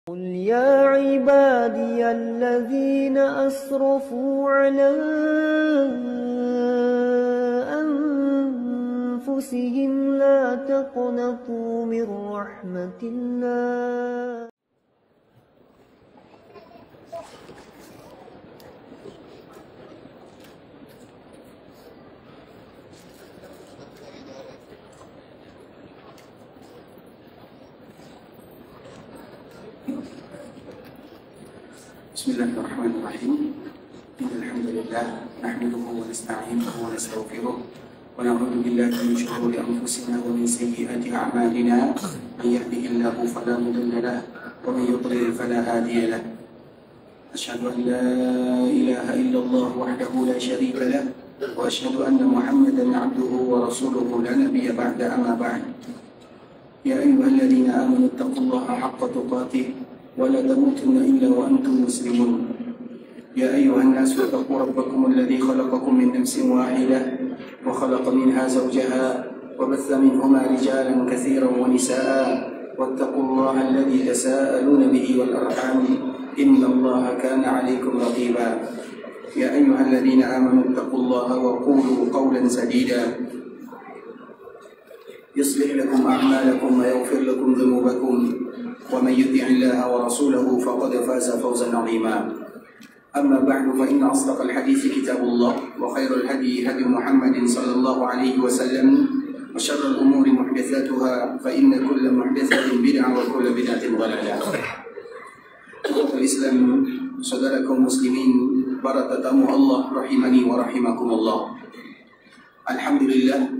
قل يا عبادي الذين أسرفوا على أنفسهم لا تقنطوا من رحمة الله Bismillahirrahmanirrahim. Alhamdulillah nahmaduhu wa nasta'inuhu wa nastaghfiruh wa na'udzu billahi min shururi anfusina wa min sayyiati a'malina may yahdihillahu fala mudilla lahu wa may yudlil fala hadiya lahu. Asyhadu an la ilaha illallah wahdahu la syarika lahu wa asyhadu anna Muhammadan 'abduhu wa rasuluhu la nabiyya ba'da amma ba'd. Ya ayyuhalladzina amanu taqullaha haqqa tuqatih ولا تموتن إلا وأنتم مسلمون يا أيها الناس اتقوا ربكم الذي خلقكم من نفس واحدة وخلق منها زوجها وبث منهما رجالا كثيرا ونساء واتقوا الله الذي تساءلون به والأرحام إن الله كان عليكم رقيبا يا أيها الذين آمنوا اتقوا الله وقولوا قولا سديدا يصلح لكم أعمالكم ويغفر لكم ذنوبكم ومن يطع الله ورسوله فقد فاز فوزا عظيما أما بعد فإن أصدق الحديث كتاب الله وخير الهدي هدي محمد صلى الله عليه وسلم وشر الأمور محدثاتها فإن كل محدثة بدعة وكل بدعة ضلالة. Islam, saudaraku muslimin, para tetamu Allah rahimani wa rahimakumullah. Alhamdulillah,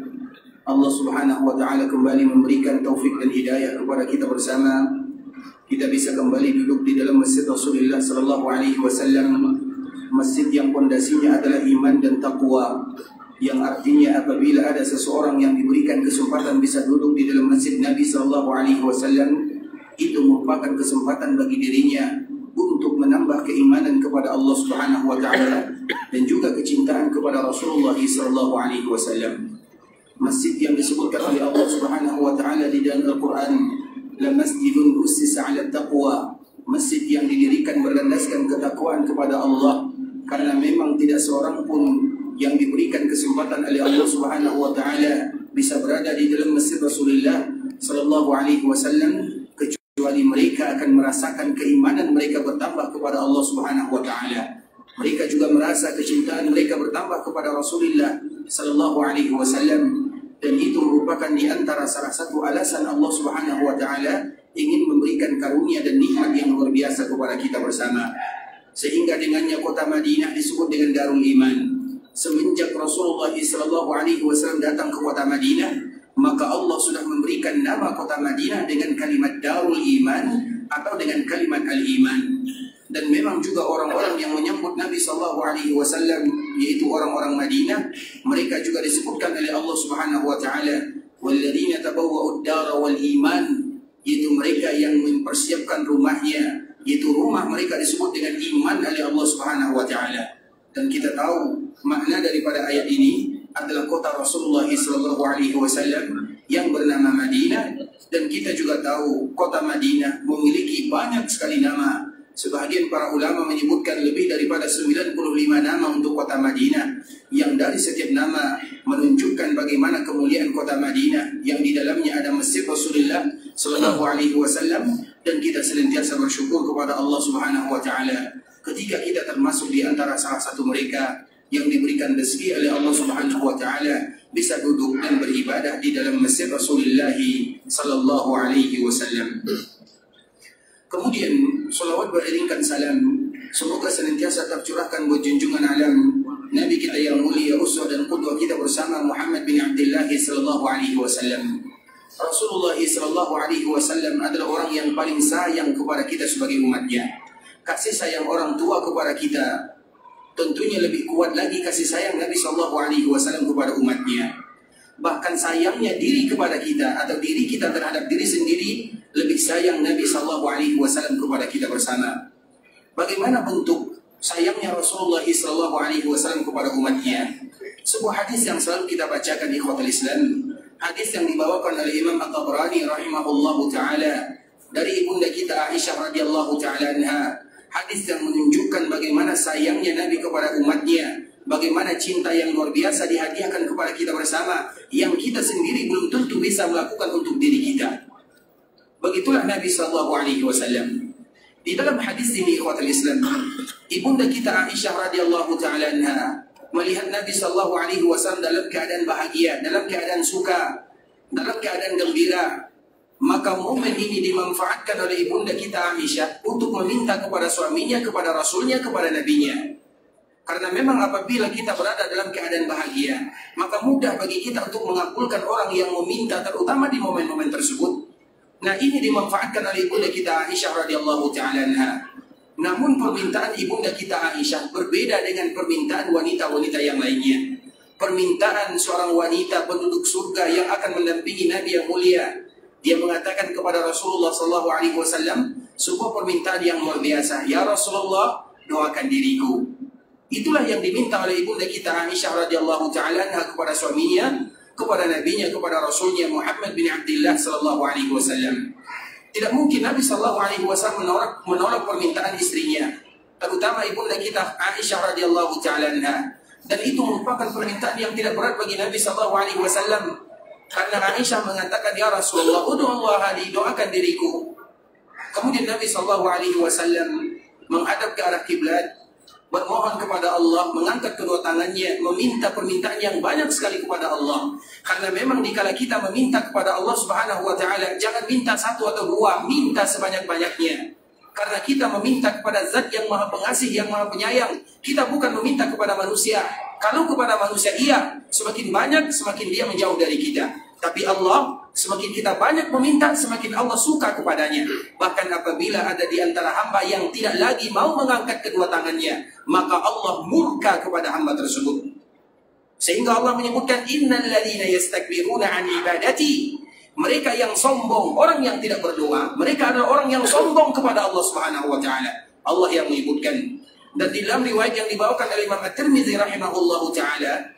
Allah Subhanahu wa taala kembali memberikan taufik dan hidayah kepada kita bersama. Kita bisa kembali duduk di dalam masjid Rasulullah sallallahu alaihi wasallam, masjid yang pondasinya adalah iman dan taqwa, yang artinya apabila ada seseorang yang diberikan kesempatan bisa duduk di dalam masjid Nabi sallallahu alaihi wasallam, itu merupakan kesempatan bagi dirinya untuk menambah keimanan kepada Allah Subhanahu wa taala dan juga kecintaan kepada Rasulullah sallallahu alaihi wasallam. Masjid yang disebutkan oleh Allah Subhanahu wa taala di dalam Al-Qur'an, la masjidun ussisa 'ala taqwa, masjid yang didirikan berlandaskan ketakwaan kepada Allah, karena memang tidak seorang pun yang diberikan kesempatan oleh Allah Subhanahu wa taala bisa berada di dalam masjid Rasulullah sallallahu alaihi wasallam kecuali mereka akan merasakan keimanan mereka bertambah kepada Allah Subhanahu wa taala. Mereka juga merasa kecintaan mereka bertambah kepada Rasulullah sallallahu alaihi wasallam. Dan itu merupakan di antara salah satu alasan Allah Subhanahu wa taala ingin memberikan karunia dan nikmat yang luar biasa kepada kita bersama. Sehingga dengannya kota Madinah disebut dengan Darul Iman. Semenjak Rasulullah sallallahu alaihi wasallam datang ke kota Madinah, maka Allah sudah memberikan nama kota Madinah dengan kalimat Darul Iman atau dengan kalimat Al-Iman. Dan memang juga orang-orang yang menyambut Nabi sallallahu alaihi wasallam, yaitu orang-orang Madinah, mereka juga disebutkan oleh Allah Subhanahu wa taala walladzina tabawwa'ud dara wal iman, yaitu mereka yang mempersiapkan rumahnya, yaitu rumah mereka disebut dengan iman oleh Allah Subhanahu wa taala. Dan kita tahu makna daripada ayat ini adalah kota Rasulullah sallallahu alaihi wasallam yang bernama Madinah, dan kita juga tahu kota Madinah memiliki banyak sekali nama. Sebahagian para ulama menyebutkan lebih daripada 95 nama untuk kota Madinah, yang dari setiap nama menunjukkan bagaimana kemuliaan kota Madinah yang di dalamnya ada masjid Rasulullah sallallahu alaihi wasallam. Dan kita senantiasa bersyukur kepada Allah Subhanahu wa taala ketika kita termasuk di antara salah satu mereka yang diberikan rezeki oleh Allah Subhanahu wa taala bisa duduk dan beribadah di dalam masjid Rasulullah sallallahu alaihi wasallam. Kemudian salawat beriringkan salam semoga senantiasa tercurahkan buat junjungan alam Nabi kita yang mulia, uswah dan qudwah kita bersama, Muhammad bin Abdullah sallallahu alaihi wasallam. Rasulullah sallallahu alaihi wasallam adalah orang yang paling sayang kepada kita sebagai umatnya. Kasih sayang orang tua kepada kita tentunya lebih kuat lagi kasih sayang Nabi sallallahu alaihi wasallam kepada umatnya. Bahkan sayangnya diri kepada kita atau diri kita terhadap diri sendiri lebih sayang Nabi sallallahu alaihi wasallam kepada kita bersama. Bagaimana bentuk sayangnya Rasulullah sallallahu alaihi wasallam kepada umatnya? Sebuah hadis yang selalu kita bacakan di ikhwatul Islam, hadis yang dibawakan oleh Imam At-Tabrani rahimahullahu taala dari ibunda kita Aisyah radhiyallahu taala anha, hadis yang menunjukkan bagaimana sayangnya Nabi kepada umatnya, bagaimana cinta yang luar biasa dihadiahkan kepada kita bersama, yang kita sendiri belum tentu bisa melakukan untuk diri kita. Begitulah Nabi sallallahu alaihi wasallam. Di dalam hadis ini ikhwatul Islam, ibunda kita Aisyah radhiyallahu taala anha melihat Nabi sallallahu alaihi wasallam dalam keadaan bahagia, dalam keadaan suka, dalam keadaan gembira. Maka momen ini dimanfaatkan oleh ibunda kita Aisyah untuk meminta kepada suaminya, kepada rasulnya, kepada nabinya. Karena memang apabila kita berada dalam keadaan bahagia, maka mudah bagi kita untuk mengabulkan orang yang meminta, terutama di momen-momen tersebut. Nah, ini dimanfaatkan oleh ibunda kita Aisyah radhiyallahu taala anha. Namun permintaan ibunda kita Aisyah berbeda dengan permintaan wanita-wanita yang lainnya. Permintaan seorang wanita penduduk surga yang akan mendampingi Nabi yang mulia. Dia mengatakan kepada Rasulullah sallallahu alaihi wasallam sebuah permintaan yang luar biasa. Ya Rasulullah, doakan diriku. Itulah yang diminta oleh ibunda kita Aisyah radhiyallahu taala anha kepada suaminya, kepada nabinya, kepada rasulnya Muhammad bin Abdullah sallallahu alaihi wasallam. Tidak mungkin Nabi sallallahu alaihi wasallam menolak permintaan istrinya, terutama ibunda kita Aisyah radhiyallahu taala anha. Dan itu merupakan permintaan yang tidak berat bagi Nabi sallallahu alaihi wasallam. Karena Aisyah mengatakan, ya Rasulullah, ud'ullaha li, doakan diriku. Kemudian Nabi sallallahu alaihi wasallam menghadap ke arah kiblat, bermohon kepada Allah, mengangkat kedua tangannya, meminta permintaan yang banyak sekali kepada Allah. Karena memang dikala kita meminta kepada Allah Subhanahu wa taala, jangan minta satu atau dua, minta sebanyak-banyaknya. Karena kita meminta kepada Zat yang Maha Pengasih, yang Maha Penyayang. Kita bukan meminta kepada manusia. Kalau kepada manusia iya, semakin banyak semakin dia menjauh dari kita. Tapi Allah, semakin kita banyak meminta, semakin Allah suka kepadanya. Bahkan apabila ada di antara hamba yang tidak lagi mau mengangkat kedua tangannya, maka Allah murka kepada hamba tersebut. Sehingga Allah menyebutkan, innal ladzina yastakbiruna an ibadati. Mereka yang sombong, orang yang tidak berdoa, mereka adalah orang yang sombong kepada Allah Subhanahu wa taala. Allah yang menyebutkan. Dan di dalam riwayat yang dibawakan oleh Imam At-Tirmidzi rahimahullahu taala,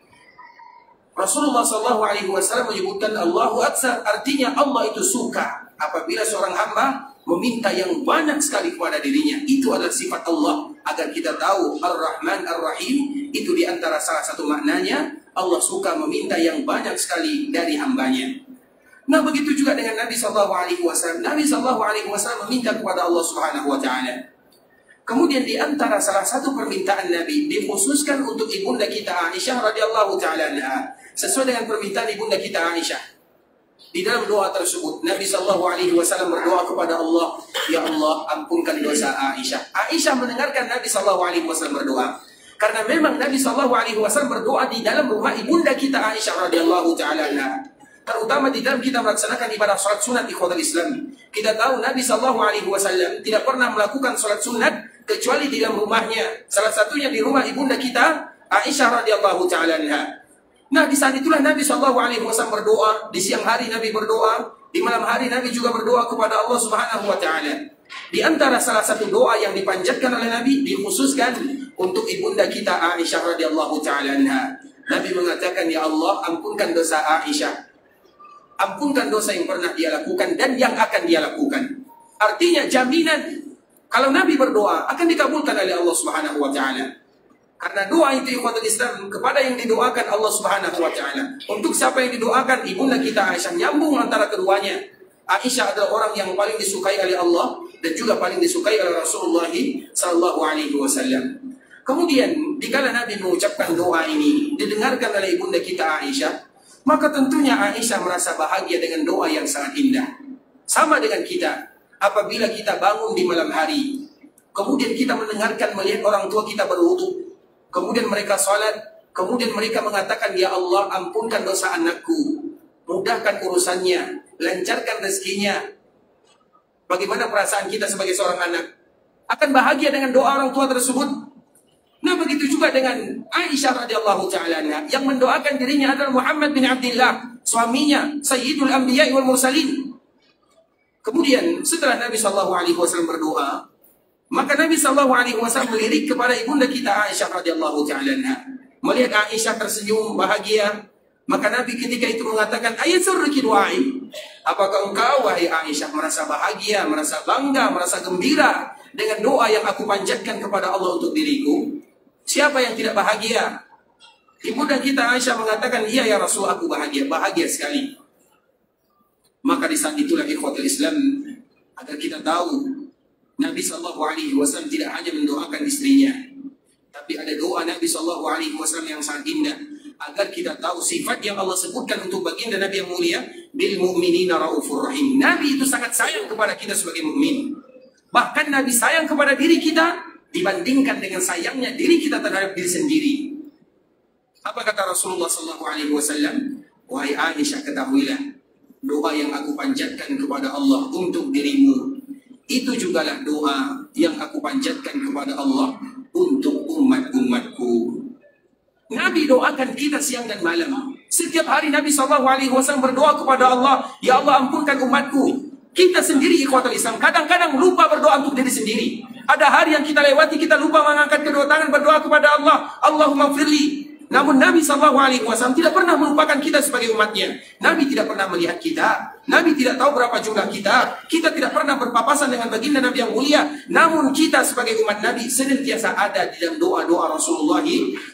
Rasulullah sallallahu alaihi wasallam menyebutkan Allahu Akbar, artinya Allah itu suka apabila seorang hamba meminta yang banyak sekali kepada dirinya. Itu adalah sifat Allah, agar kita tahu Ar-Rahman Ar-Rahim itu di antara salah satu maknanya Allah suka meminta yang banyak sekali dari hambanya. Nah, begitu juga dengan Nabi sallallahu alaihi wasallam. Nabi sallallahu alaihi wasallam meminta kepada Allah Subhanahu wa taala. Kemudian di antara salah satu permintaan Nabi dikhususkan untuk ibunda kita Aisyah radhiyallahu taala anha, sesuai dengan permintaan ibunda kita Aisyah. Di dalam doa tersebut Nabi sallallahu alaihi wasallam berdoa kepada Allah, ya Allah, ampunkan dosa Aisyah. Aisyah mendengarkan Nabi sallallahu alaihi wasallam berdoa. Karena memang Nabi sallallahu alaihi wasallam berdoa di dalam rumah ibunda kita Aisyah radhiyallahu taala anha. Terutama di dalam kita melaksanakan ibadah salat sunat ikhwatul Islam. Kita tahu Nabi sallallahu alaihi wasallam tidak pernah melakukan salat sunat kecuali di dalam rumahnya. Salah satunya di rumah ibunda kita Aisyah radhiyallahu taala anha. Nah, di saat itulah Nabi sallallahu alaihi wasallam berdoa. Di siang hari Nabi berdoa, di malam hari Nabi juga berdoa kepada Allah Subhanahu wa taala. Di antara salah satu doa yang dipanjatkan oleh Nabi dikhususkan untuk ibunda kita Aisyah radhiyallahu taala anha. Nabi mengatakan, ya Allah, ampunkan dosa Aisyah. Ampunkan dosa yang pernah dia lakukan dan yang akan dia lakukan. Artinya jaminan kalau Nabi berdoa akan dikabulkan oleh Allah Subhanahu wa taala. Karena doa itu ikhwatul Islam kepada yang didoakan Allah Subhanahu wa taala. Untuk siapa yang didoakan ibunda kita Aisyah, nyambung antara keduanya. Aisyah adalah orang yang paling disukai oleh Allah dan juga paling disukai oleh Rasulullah sallallahu alaihi wasallam. Kemudian dikala Nabi mengucapkan doa ini didengarkan oleh ibunda kita Aisyah, maka tentunya Aisyah merasa bahagia dengan doa yang sangat indah. Sama dengan kita, apabila kita bangun di malam hari, kemudian kita mendengarkan, melihat orang tua kita berwudu, kemudian mereka salat, kemudian mereka mengatakan, ya Allah, ampunkan dosa anakku, mudahkan urusannya, lancarkan rezekinya. Bagaimana perasaan kita sebagai seorang anak? Akan bahagia dengan doa orang tua tersebut? Nah, begitu juga dengan Aisyah radhiyallahu taala anha yang mendoakan dirinya adalah Muhammad bin Abdullah, suaminya, Sayyidul Anbiya wal Mursalin. Kemudian setelah Nabi sallallahu alaihi wasallam berdoa, maka Nabi sallallahu alaihi wasallam melirik kepada ibunda kita Aisyah radhiyallahu taala anha. Melihat Aisyah tersenyum bahagia, maka Nabi ketika itu mengatakan, ayasurruki du'ai. Apakah engkau, wahai Aisyah, merasa bahagia, merasa bangga, merasa gembira dengan doa yang aku panjatkan kepada Allah untuk diriku? Siapa yang tidak bahagia? Ibunda kita Aisyah mengatakan, iya ya Rasul, aku bahagia, bahagia sekali. Maka di saat itulah ikhwatul Islam, agar kita tahu Nabi SAW tidak hanya mendoakan istrinya, tapi ada doa Nabi SAW yang sangat indah, agar kita tahu sifat yang Allah sebutkan untuk baginda Nabi yang mulia, bil mu'minina raufur rahim. Nabi itu sangat sayang kepada kita sebagai mukmin. Bahkan Nabi sayang kepada diri kita dibandingkan dengan sayangnya diri kita terhadap diri sendiri. Apa kata Rasulullah SAW? Wahai Aisyah, ketahuilah, doa yang aku panjatkan kepada Allah untuk dirimu, itu jugalah doa yang aku panjatkan kepada Allah untuk umat-umatku. Nabi doakan kita siang dan malam. Setiap hari Nabi SAW berdoa kepada Allah, ya Allah ampunkan umatku. Kita sendiri ikhwatul Islam kadang-kadang lupa berdoa untuk diri sendiri. Ada hari yang kita lewati, kita lupa mengangkat kedua tangan berdoa kepada Allah, Allahumma firli. Namun Nabi SAW tidak pernah melupakan kita sebagai umatnya. Nabi tidak pernah melihat kita. Nabi tidak tahu berapa jumlah kita. Kita tidak pernah berpapasan dengan baginda Nabi yang mulia. Namun kita sebagai umat Nabi senantiasa ada di dalam doa-doa Rasulullah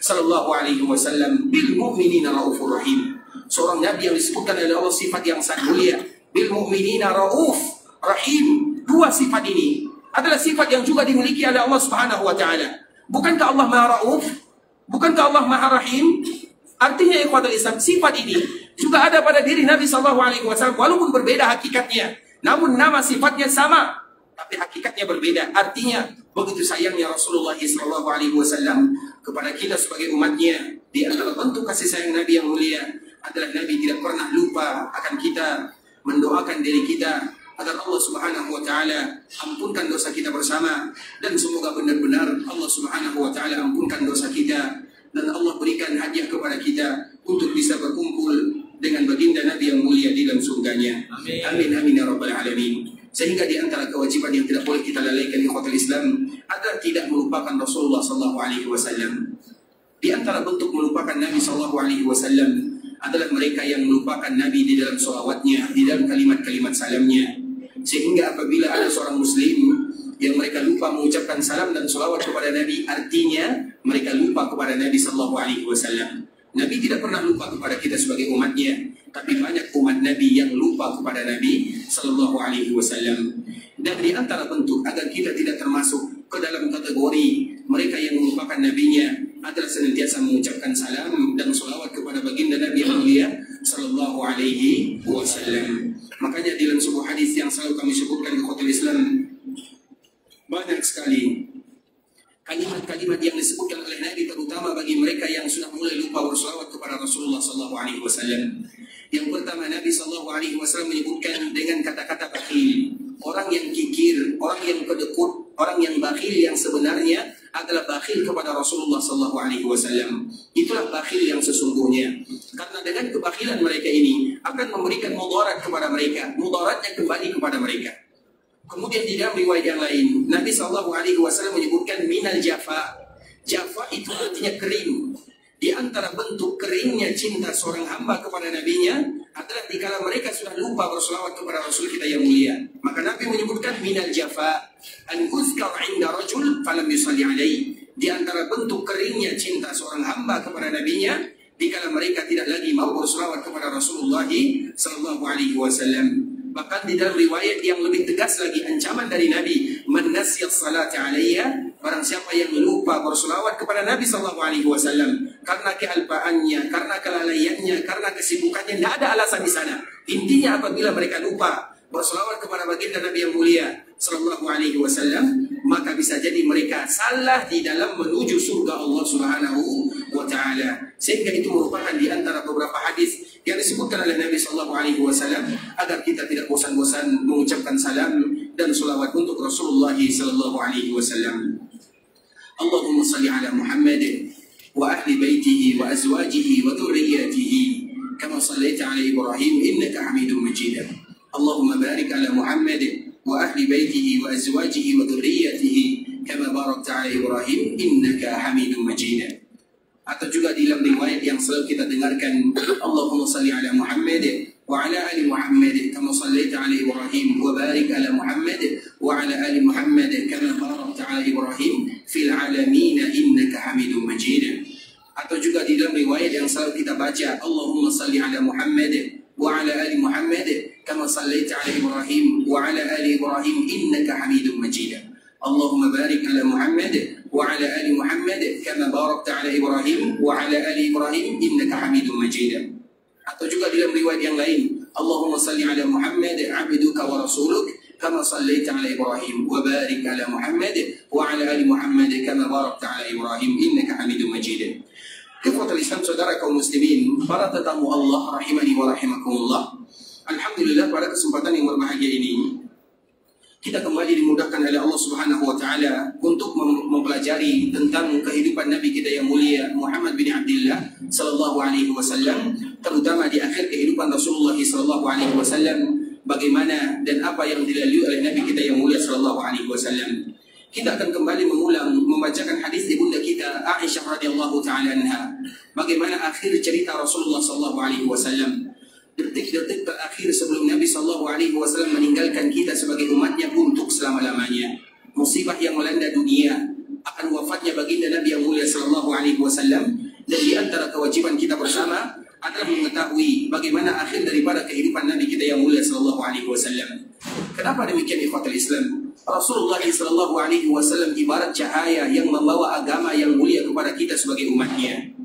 SAW. Bil mu'minina raufur rahim. Seorang Nabi yang disebutkan oleh Allah sifat yang sangat mulia. Bil mu'minina rauf rahim. Dua sifat ini adalah sifat yang juga dimiliki oleh Allah Subhanahu wa taala. Bukankah Allah Maha Rauf? Bukankah Allah Maha Rahim? Artinya ikhwatul Islam, sifat ini juga ada pada diri Nabi SAW, walaupun berbeda hakikatnya, namun nama sifatnya sama, tapi hakikatnya berbeda. Artinya begitu sayangnya Rasulullah SAW kepada kita sebagai umatnya. Di antara bentuk kasih sayang Nabi yang mulia adalah Nabi tidak pernah lupa akan kita, mendoakan diri kita agar Allah Subhanahu wa taala ampunkan dosa kita bersama, dan semoga benar-benar Allah Subhanahu wa taala ampunkan dosa kita dan Allah berikan hadiah kepada kita untuk bisa berkumpul dengan baginda Nabi yang mulia di dalam surganya. Amin amin ya rabbal alamin. Sehingga di antara kewajiban yang tidak boleh kita lalaikan ikhwatul Islam adalah tidak melupakan Rasulullah sallallahu alaihi wasallam. Di antara bentuk melupakan Nabi sallallahu alaihi wasallam adalah mereka yang melupakan Nabi di dalam sholawatnya, di dalam kalimat-kalimat salamnya. Sehingga apabila ada seorang muslim yang mereka lupa mengucapkan salam dan sholawat kepada Nabi, artinya mereka lupa kepada Nabi sallallahu alaihi wasallam. Nabi tidak pernah lupa kepada kita sebagai umatnya, tapi banyak umat Nabi yang lupa kepada Nabi sallallahu alaihi wasallam. Dan di antara bentuk agar kita tidak termasuk ke dalam kategori mereka yang melupakan nabinya adalah senantiasa mengucapkan salam dan sholawat kepada baginda Nabi yang mulia sallallahu alaihi wasallam. Makanya dalam sebuah hadis yang selalu kami sebutkan di khotbah Islam, banyak sekali kalimat-kalimat yang disebutkan oleh Nabi, terutama bagi mereka yang sudah mulai lupa bersolawat kepada Rasulullah sallallahu alaihi wasallam. Yang pertama, Nabi sallallahu alaihi wasallam menyebutkan dengan kata-kata bakhil, orang yang kikir, orang yang kedekut, orang yang bakhil yang sebenarnya adalah bakhil kepada Rasulullah sallallahu alaihi wasallam. Itulah bakhil yang sesungguhnya. Karena dengan kebakhilan mereka ini akan memberikan mudarat kepada mereka, mudaratnya kembali kepada mereka. Kemudian di dalam riwayat yang lain, Nabi sallallahu alaihi wasallam menyebutkan minal jafa. Jafa itu artinya kering. Di antara bentuk keringnya cinta seorang hamba kepada nabinya adalah dikala mereka sudah lupa berselawat kepada Rasul kita yang mulia. Maka Nabi menyebutkan minal jafa an uzkar inda rajul falam yusalli alaihi. Di antara bentuk keringnya cinta seorang hamba kepada nabinya dikala mereka tidak lagi mau berselawat kepada Rasulullah sallallahu alaihi wasallam. Bahkan di dalam riwayat yang lebih tegas lagi ancaman dari Nabi, man nasiya salata alayya, barang siapa yang lupa berselawat kepada Nabi sallallahu alaihi wasallam karena kealpaannya, karena kelalaiannya, karena kesibukannya, tidak ada alasan di sana. Intinya apabila mereka lupa berselawat kepada baginda Nabi yang mulia sallallahu alaihi wasallam, maka bisa jadi mereka salah di dalam menuju surga Allah Subhanahu wa taala. Sehingga itu merupakan di antara beberapa hadis yang disebutkan oleh Nabi sallallahu alaihi wasallam agar kita tidak bosan-bosan mengucapkan salam dan selawat untuk Rasulullah sallallahu alaihi wasallam. Allahumma salli ala Muhammad wa ahli baitihi wa azwajihi wa dhurriyyatihi kama sallaita ala Ibrahim innaka Hamidum Majid. Allahumma barik ala Muhammad wa ahli baitihi wa azwajihi wa dhurriyyatihi kama barakta ala Ibrahim innaka Hamidum Majid. Atau juga di dalam riwayat yang selalu kita dengarkan, Allahumma salli ala Muhammad وعلى آل محمد كما صليت على إبراهيم وبارك على محمد وعلى آل محمد كما باركت على إبراهيم في العالمين إنك حميد مجيد. Atau juga di dalam riwayat yang selalu kita baca, Allahumma salli ala Muhammad wa ala ali Muhammad kama sallaita ala Ibrahim wa ala ali Ibrahim innaka Hamidum Majid. Allahumma barik ala Muhammad wa ala ali Muhammad kama barakta ala Ibrahim wa ala ali Ibrahim innaka Hamidum Majid. Atau juga di dalam riwayat yang lain, Allahumma salli ala Muhammad abduka wa rasuluk kama sallaita ala Ibrahim wa barik ala Muhammad wa ala ali Muhammad kama barakta ala Ibrahim innaka Hamidum Majid. Ikhwatul Islam, saudara kaum muslimin, para tetamu Allah rahimani wa rahimakumullah. Alhamdulillah, pada kesempatan yang berbahagia ini kita kembali dimudahkan oleh Allah Subhanahu wa taala untuk mempelajari tentang kehidupan Nabi kita yang mulia Muhammad bin Abdullah sallallahu alaihi wasallam, terutama di akhir kehidupan Rasulullah sallallahu alaihi wasallam, bagaimana dan apa yang dilalui oleh Nabi kita yang mulia sallallahu alaihi wasallam. Kita akan kembali mengulang membacakan hadis ibunda kita Aisyah radhiyallahu taala anha, bagaimana akhir cerita Rasulullah sallallahu alaihi wasallam. Detik-detik terakhir sebelum Nabi sallallahu alaihi wasallam meninggalkan kita sebagai umatnya untuk selama-lamanya. Musibah yang melanda dunia akan wafatnya baginda Nabi yang mulia sallallahu alaihi wasallam, dan di antara kewajiban kita bersama adalah mengetahui bagaimana akhir daripada kehidupan Nabi kita yang mulia sallallahu alaihi wasallam. Kenapa demikian ikhwatul Islam? Rasulullah sallallahu alaihi wasallam ibarat cahaya yang membawa agama yang mulia kepada kita sebagai umatnya.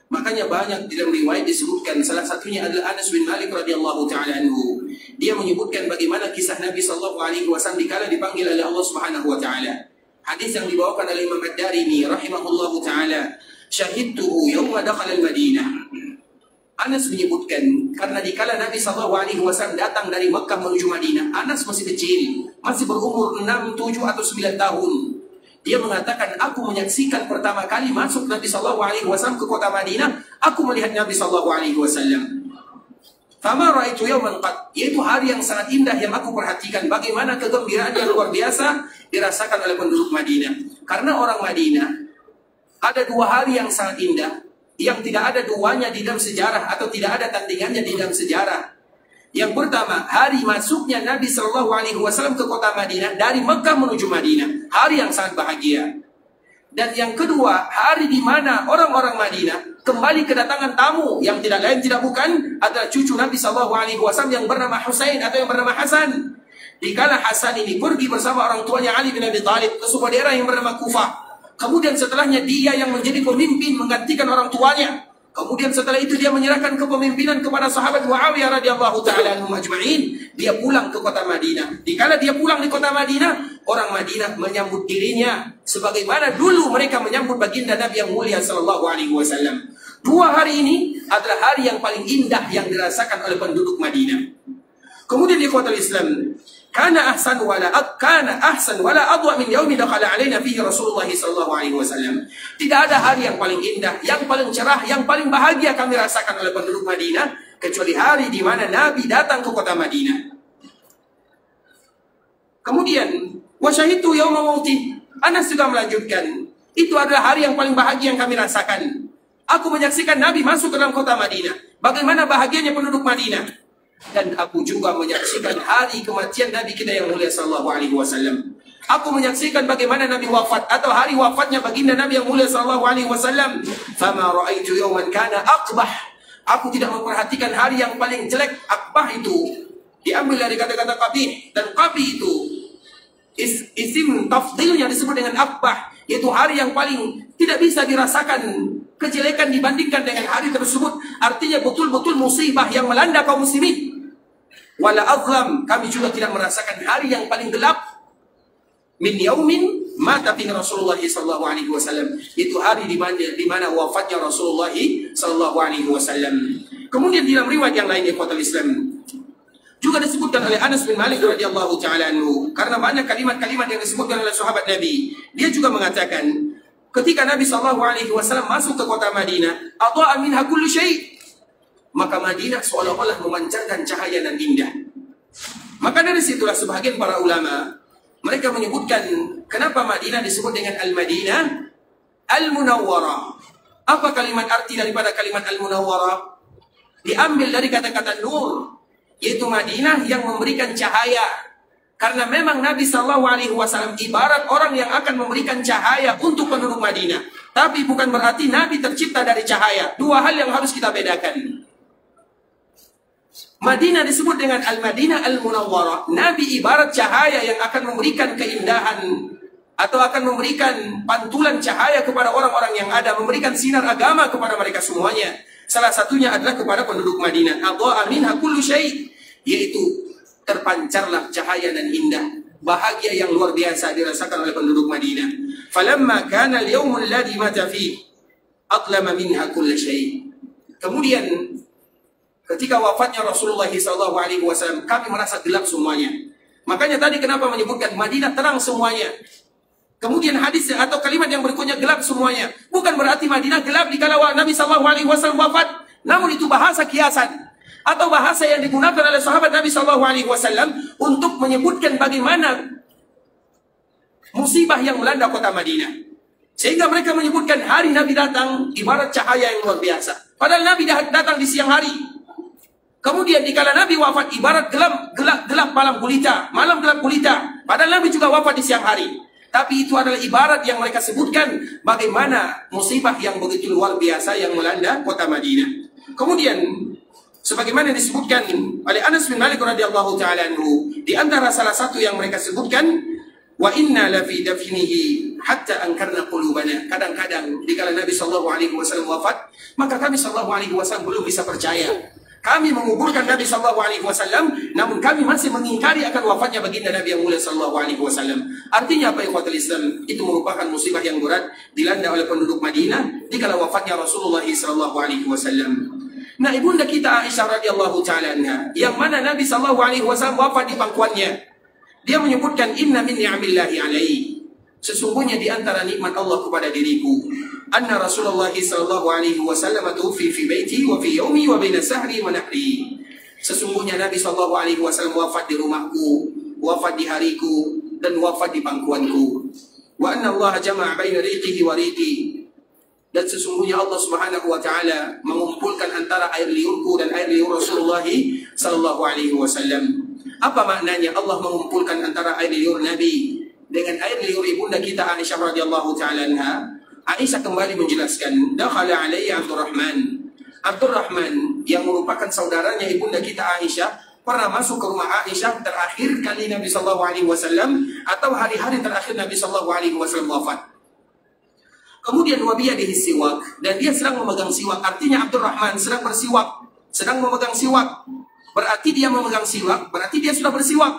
Makanya banyak di dalam riwayat disebutkan, salah satunya adalah Anas bin Malik radhiyallahu taala anhu. Dia menyebutkan bagaimana kisah Nabi sallallahu alaihi wasallam dikala dipanggil oleh Allah Subhanahu wa taala. Hadis yang dibawakan oleh Imam Ad-Darimi rahimahullahu taala, syahidtuhu yauma dakhala al-Madinah. Anas menyebutkan, karena dikala Nabi SAW datang dari Mekah menuju Madinah, Anas masih kecil, masih berumur 6, 7 atau 9 tahun. Dia mengatakan, aku menyaksikan pertama kali masuk Nabi SAW ke kota Madinah, aku melihat Nabi SAW. Fama ra'aitu yawman qad, yaitu hari yang sangat indah yang aku perhatikan, bagaimana kegembiraan yang luar biasa dirasakan oleh penduduk Madinah. Karena orang Madinah ada 2 hari yang sangat indah, yang tidak ada duanya di dalam sejarah atau tidak ada tandingannya di dalam sejarah. Yang pertama, hari masuknya Nabi sallallahu alaihi wasallam ke kota Madinah dari Mekah menuju Madinah, hari yang sangat bahagia. Dan yang kedua, hari di mana orang-orang Madinah kembali kedatangan tamu yang tidak lain tidak bukan adalah cucu Nabi sallallahu alaihi wasallam yang bernama Husain atau yang bernama Hasan. Dikala Hasan ini pergi bersama orang tuanya Ali bin Abi Thalib ke sebuah daerah yang bernama Kufah. Kemudian setelahnya dia yang menjadi pemimpin menggantikan orang tuanya. Kemudian setelah itu dia menyerahkan kepemimpinan kepada sahabat Muawiyah radhiyallahu taala anhum ajma'in. Dia pulang ke kota Madinah. Dikala dia pulang di kota Madinah, orang Madinah menyambut dirinya sebagaimana dulu mereka menyambut baginda Nabi yang mulia sallallahu alaihi wasallam. 2 hari ini adalah hari yang paling indah yang dirasakan oleh penduduk Madinah. Kemudian di kota Islam, kana ahsan wala adwa min yaumi dakhala alaina fihi Rasulullah sallallahu alaihi wasallam. Tidak ada hari yang paling indah, yang paling cerah, yang paling bahagia kami rasakan oleh penduduk Madinah kecuali hari di mana Nabi datang ke kota Madinah. Kemudian wa syahidtu yauma mauti. Anas juga melanjutkan, itu adalah hari yang paling bahagia yang kami rasakan. Aku menyaksikan Nabi masuk ke dalam kota Madinah. Bagaimana bahagianya penduduk Madinah. Dan aku juga menyaksikan hari kematian Nabi kita yang mulia sallallahu alaihi wasallam. Aku menyaksikan bagaimana Nabi wafat atau hari wafatnya baginda Nabi yang mulia sallallahu alaihi wasallam. Fama ra'aitu yawman kana aqbah. Aku tidak memperhatikan hari yang paling jelek. Aqbah itu diambil dari kata-kata qabih, dan qabih itu isim tafdil yang disebut dengan aqbah, yaitu hari yang paling tidak bisa dirasakan kejelekan dibandingkan dengan hari tersebut. Artinya betul-betul musibah yang melanda kaum muslimin. Wala azlam, kami juga tidak merasakan hari yang paling gelap min yaumin mata fi Rasulullah sallallahu alaihi wasallam. Itu hari di mana wafatnya Rasulullah sallallahu alaihi wasallam. Kemudian di dalam riwayat yang lain ikhwatul Islam juga disebutkan oleh Anas bin Malik radhiyallahu taala anhu, karena banyak kalimat-kalimat yang disebutkan oleh sahabat Nabi. Dia juga mengatakan, ketika Nabi sallallahu alaihi wasallam masuk ke kota Madinah, adha'a minha kullu syai', maka Madinah seolah-olah memancarkan cahaya dan indah. Maka dari situlah sebagian para ulama mereka menyebutkan kenapa Madinah disebut dengan Al-Madinah Al-Munawwarah. Apa kalimat arti daripada kalimat Al-Munawwarah? Diambil dari kata-kata nur, yaitu Madinah yang memberikan cahaya. Karena memang Nabi SAW ibarat orang yang akan memberikan cahaya untuk penduduk Madinah. Tapi bukan berarti Nabi tercipta dari cahaya. Dua hal yang harus kita bedakan. Madinah disebut dengan Al-Madinah Al-Munawwarah. Nabi ibarat cahaya yang akan memberikan keindahan atau akan memberikan pantulan cahaya kepada orang-orang yang ada, memberikan sinar agama kepada mereka semuanya. Salah satunya adalah kepada penduduk Madinah. Adha'a minha kullu syai', yaitu terpancarlah cahaya dan indah, bahagia yang luar biasa dirasakan oleh penduduk Madinah. Falamma kana al-yawmul ladzi mata fihi atlama minha kull syai'. Kemudian ketika wafatnya Rasulullah SAW, kami merasa gelap semuanya. Makanya tadi kenapa menyebutkan Madinah terang semuanya. Kemudian hadis atau kalimat yang berikutnya gelap semuanya. Bukan berarti Madinah gelap dikala Nabi SAW wafat. Namun itu bahasa kiasan atau bahasa yang digunakan oleh sahabat Nabi SAW untuk menyebutkan bagaimana musibah yang melanda kota Madinah. Sehingga mereka menyebutkan hari Nabi datang ibarat cahaya yang luar biasa. Padahal Nabi datang di siang hari. Kemudian dikala Nabi wafat ibarat gelap malam gulita, malam gelap gulita. Padahal Nabi juga wafat di siang hari. Tapi itu adalah ibarat yang mereka sebutkan bagaimana musibah yang begitu luar biasa yang melanda kota Madinah. Kemudian sebagaimana disebutkan oleh Anas bin Malik radhiyallahu taala anhu, di antara salah satu yang mereka sebutkan, wa inna la fi dafnihi hatta ankarna qulubana. Kadang-kadang dikala Nabi sallallahu alaihi wasallam wafat, maka kami sallallahu alaihi wasallam belum bisa percaya. Kami menguburkan Nabi sallallahu alaihi wasallam, namun kami masih mengingkari akan wafatnya baginda Nabi yang mulia sallallahu alaihi wasallam. Artinya apa, ikhwatul Islam? Itu merupakan musibah yang berat dilanda oleh penduduk Madinah dikala wafatnya Rasulullah sallallahu alaihi wasallam. Nah, ibunda kita Aisyah radhiyallahu taala anha, yang mana Nabi sallallahu alaihi wasallam wafat di pangkuannya, dia menyebutkan inna min ni'amillahi alaihi, sesungguhnya di antara nikmat Allah kepada diriku, anna Rasulullah sallallahu alaihi wasallam tuwfi fi baiti wa fi yaumi wa baina sahri wa nahri. Sesungguhnya Nabi sallallahu alaihi wasallam wafat di rumahku, wafat di hariku, dan wafat di pangkuanku. Wa anna Allah jama'a baina riqihi wa riqi, dan sesungguhnya Allah Subhanahu wa taala mengumpulkan antara air liurku dan air liur Rasulullah sallallahu alaihi wasallam. Apa maknanya Allah mengumpulkan antara air liur Nabi dengan air liur ibunda kita Aisyah radhiyallahu taala anha? Aisyah kembali menjelaskan, dakhala alayya Abdurrahman yang merupakan saudaranya ibunda kita Aisyah pernah masuk ke rumah Aisyah terakhir kali Nabi sallallahu alaihi wasallam atau hari-hari terakhir Nabi sallallahu alaihi wasallam wafat. Kemudian wabiyadihi siwak, dan dia sedang memegang siwak. Artinya Abdurrahman sedang bersiwak, sedang memegang siwak. Berarti dia memegang siwak, berarti dia sudah bersiwak.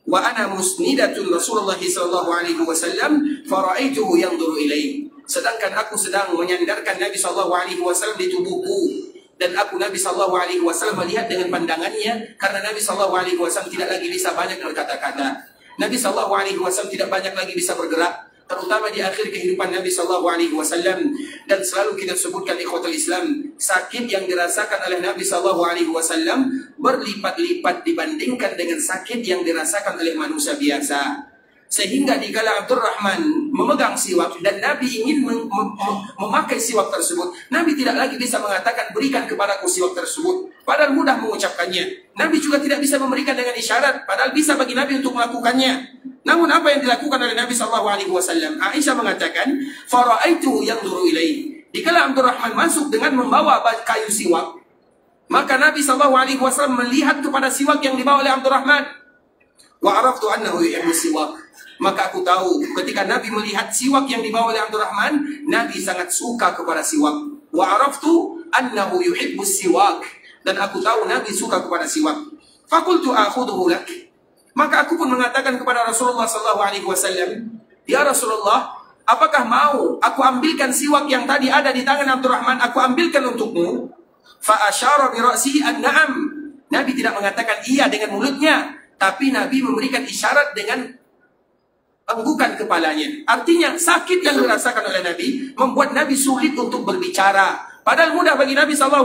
Wa ana musnidatun Rasulullah sallallahu alaihi wasallam faraaituhu yanzuru ilaihi. Sedangkan aku sedang menyandarkan Nabi sallallahu alaihi wasallam di tubuhku, dan aku Nabi sallallahu alaihi wasallam melihat dengan pandangannya, karena Nabi sallallahu alaihi wasallam tidak lagi bisa banyak berkata-kata. Nabi sallallahu alaihi wasallam tidak banyak lagi bisa bergerak, terutama di akhir kehidupan Nabi sallallahu alaihi wasallam. Dan selalu kita sebutkan ikhwatul Islam, sakit yang dirasakan oleh Nabi sallallahu alaihi wasallam berlipat-lipat dibandingkan dengan sakit yang dirasakan oleh manusia biasa. Sehingga dikala Abdurrahman memegang siwak dan Nabi ingin memakai siwak tersebut, Nabi tidak lagi bisa mengatakan berikan kepadaku siwak tersebut, padahal mudah mengucapkannya. Nabi juga tidak bisa memberikan dengan isyarat, padahal bisa bagi Nabi untuk melakukannya. Namun apa yang dilakukan oleh Nabi sallallahu alaihi wasallam? Aisyah mengatakan, "Fara'aitu yanzuru ilaihi." Dikala Abdurrahman masuk dengan membawa kayu siwak, maka Nabi sallallahu alaihi wasallam melihat kepada siwak yang dibawa oleh Abdurrahman. Wa araftu annahu yuhibbu siwak. Maka aku tahu ketika Nabi melihat siwak yang dibawa oleh Abdurrahman, Nabi sangat suka kepada siwak. Wa araftu annahu yuhibbu siwak. Dan aku tahu Nabi suka kepada siwak. Fakultu akhudhu lak. Maka aku pun mengatakan kepada Rasulullah sallallahu alaihi wasallam, "Ya Rasulullah, apakah mau aku ambilkan siwak yang tadi ada di tangan Abdurrahman, aku ambilkan untukmu?" Fa asyara bi ra'sihi an-na'am. Nabi tidak mengatakan iya dengan mulutnya, tapi Nabi memberikan isyarat dengan anggukan kepalanya. Artinya sakit yang dirasakan oleh Nabi membuat Nabi sulit untuk berbicara. Padahal mudah bagi Nabi SAW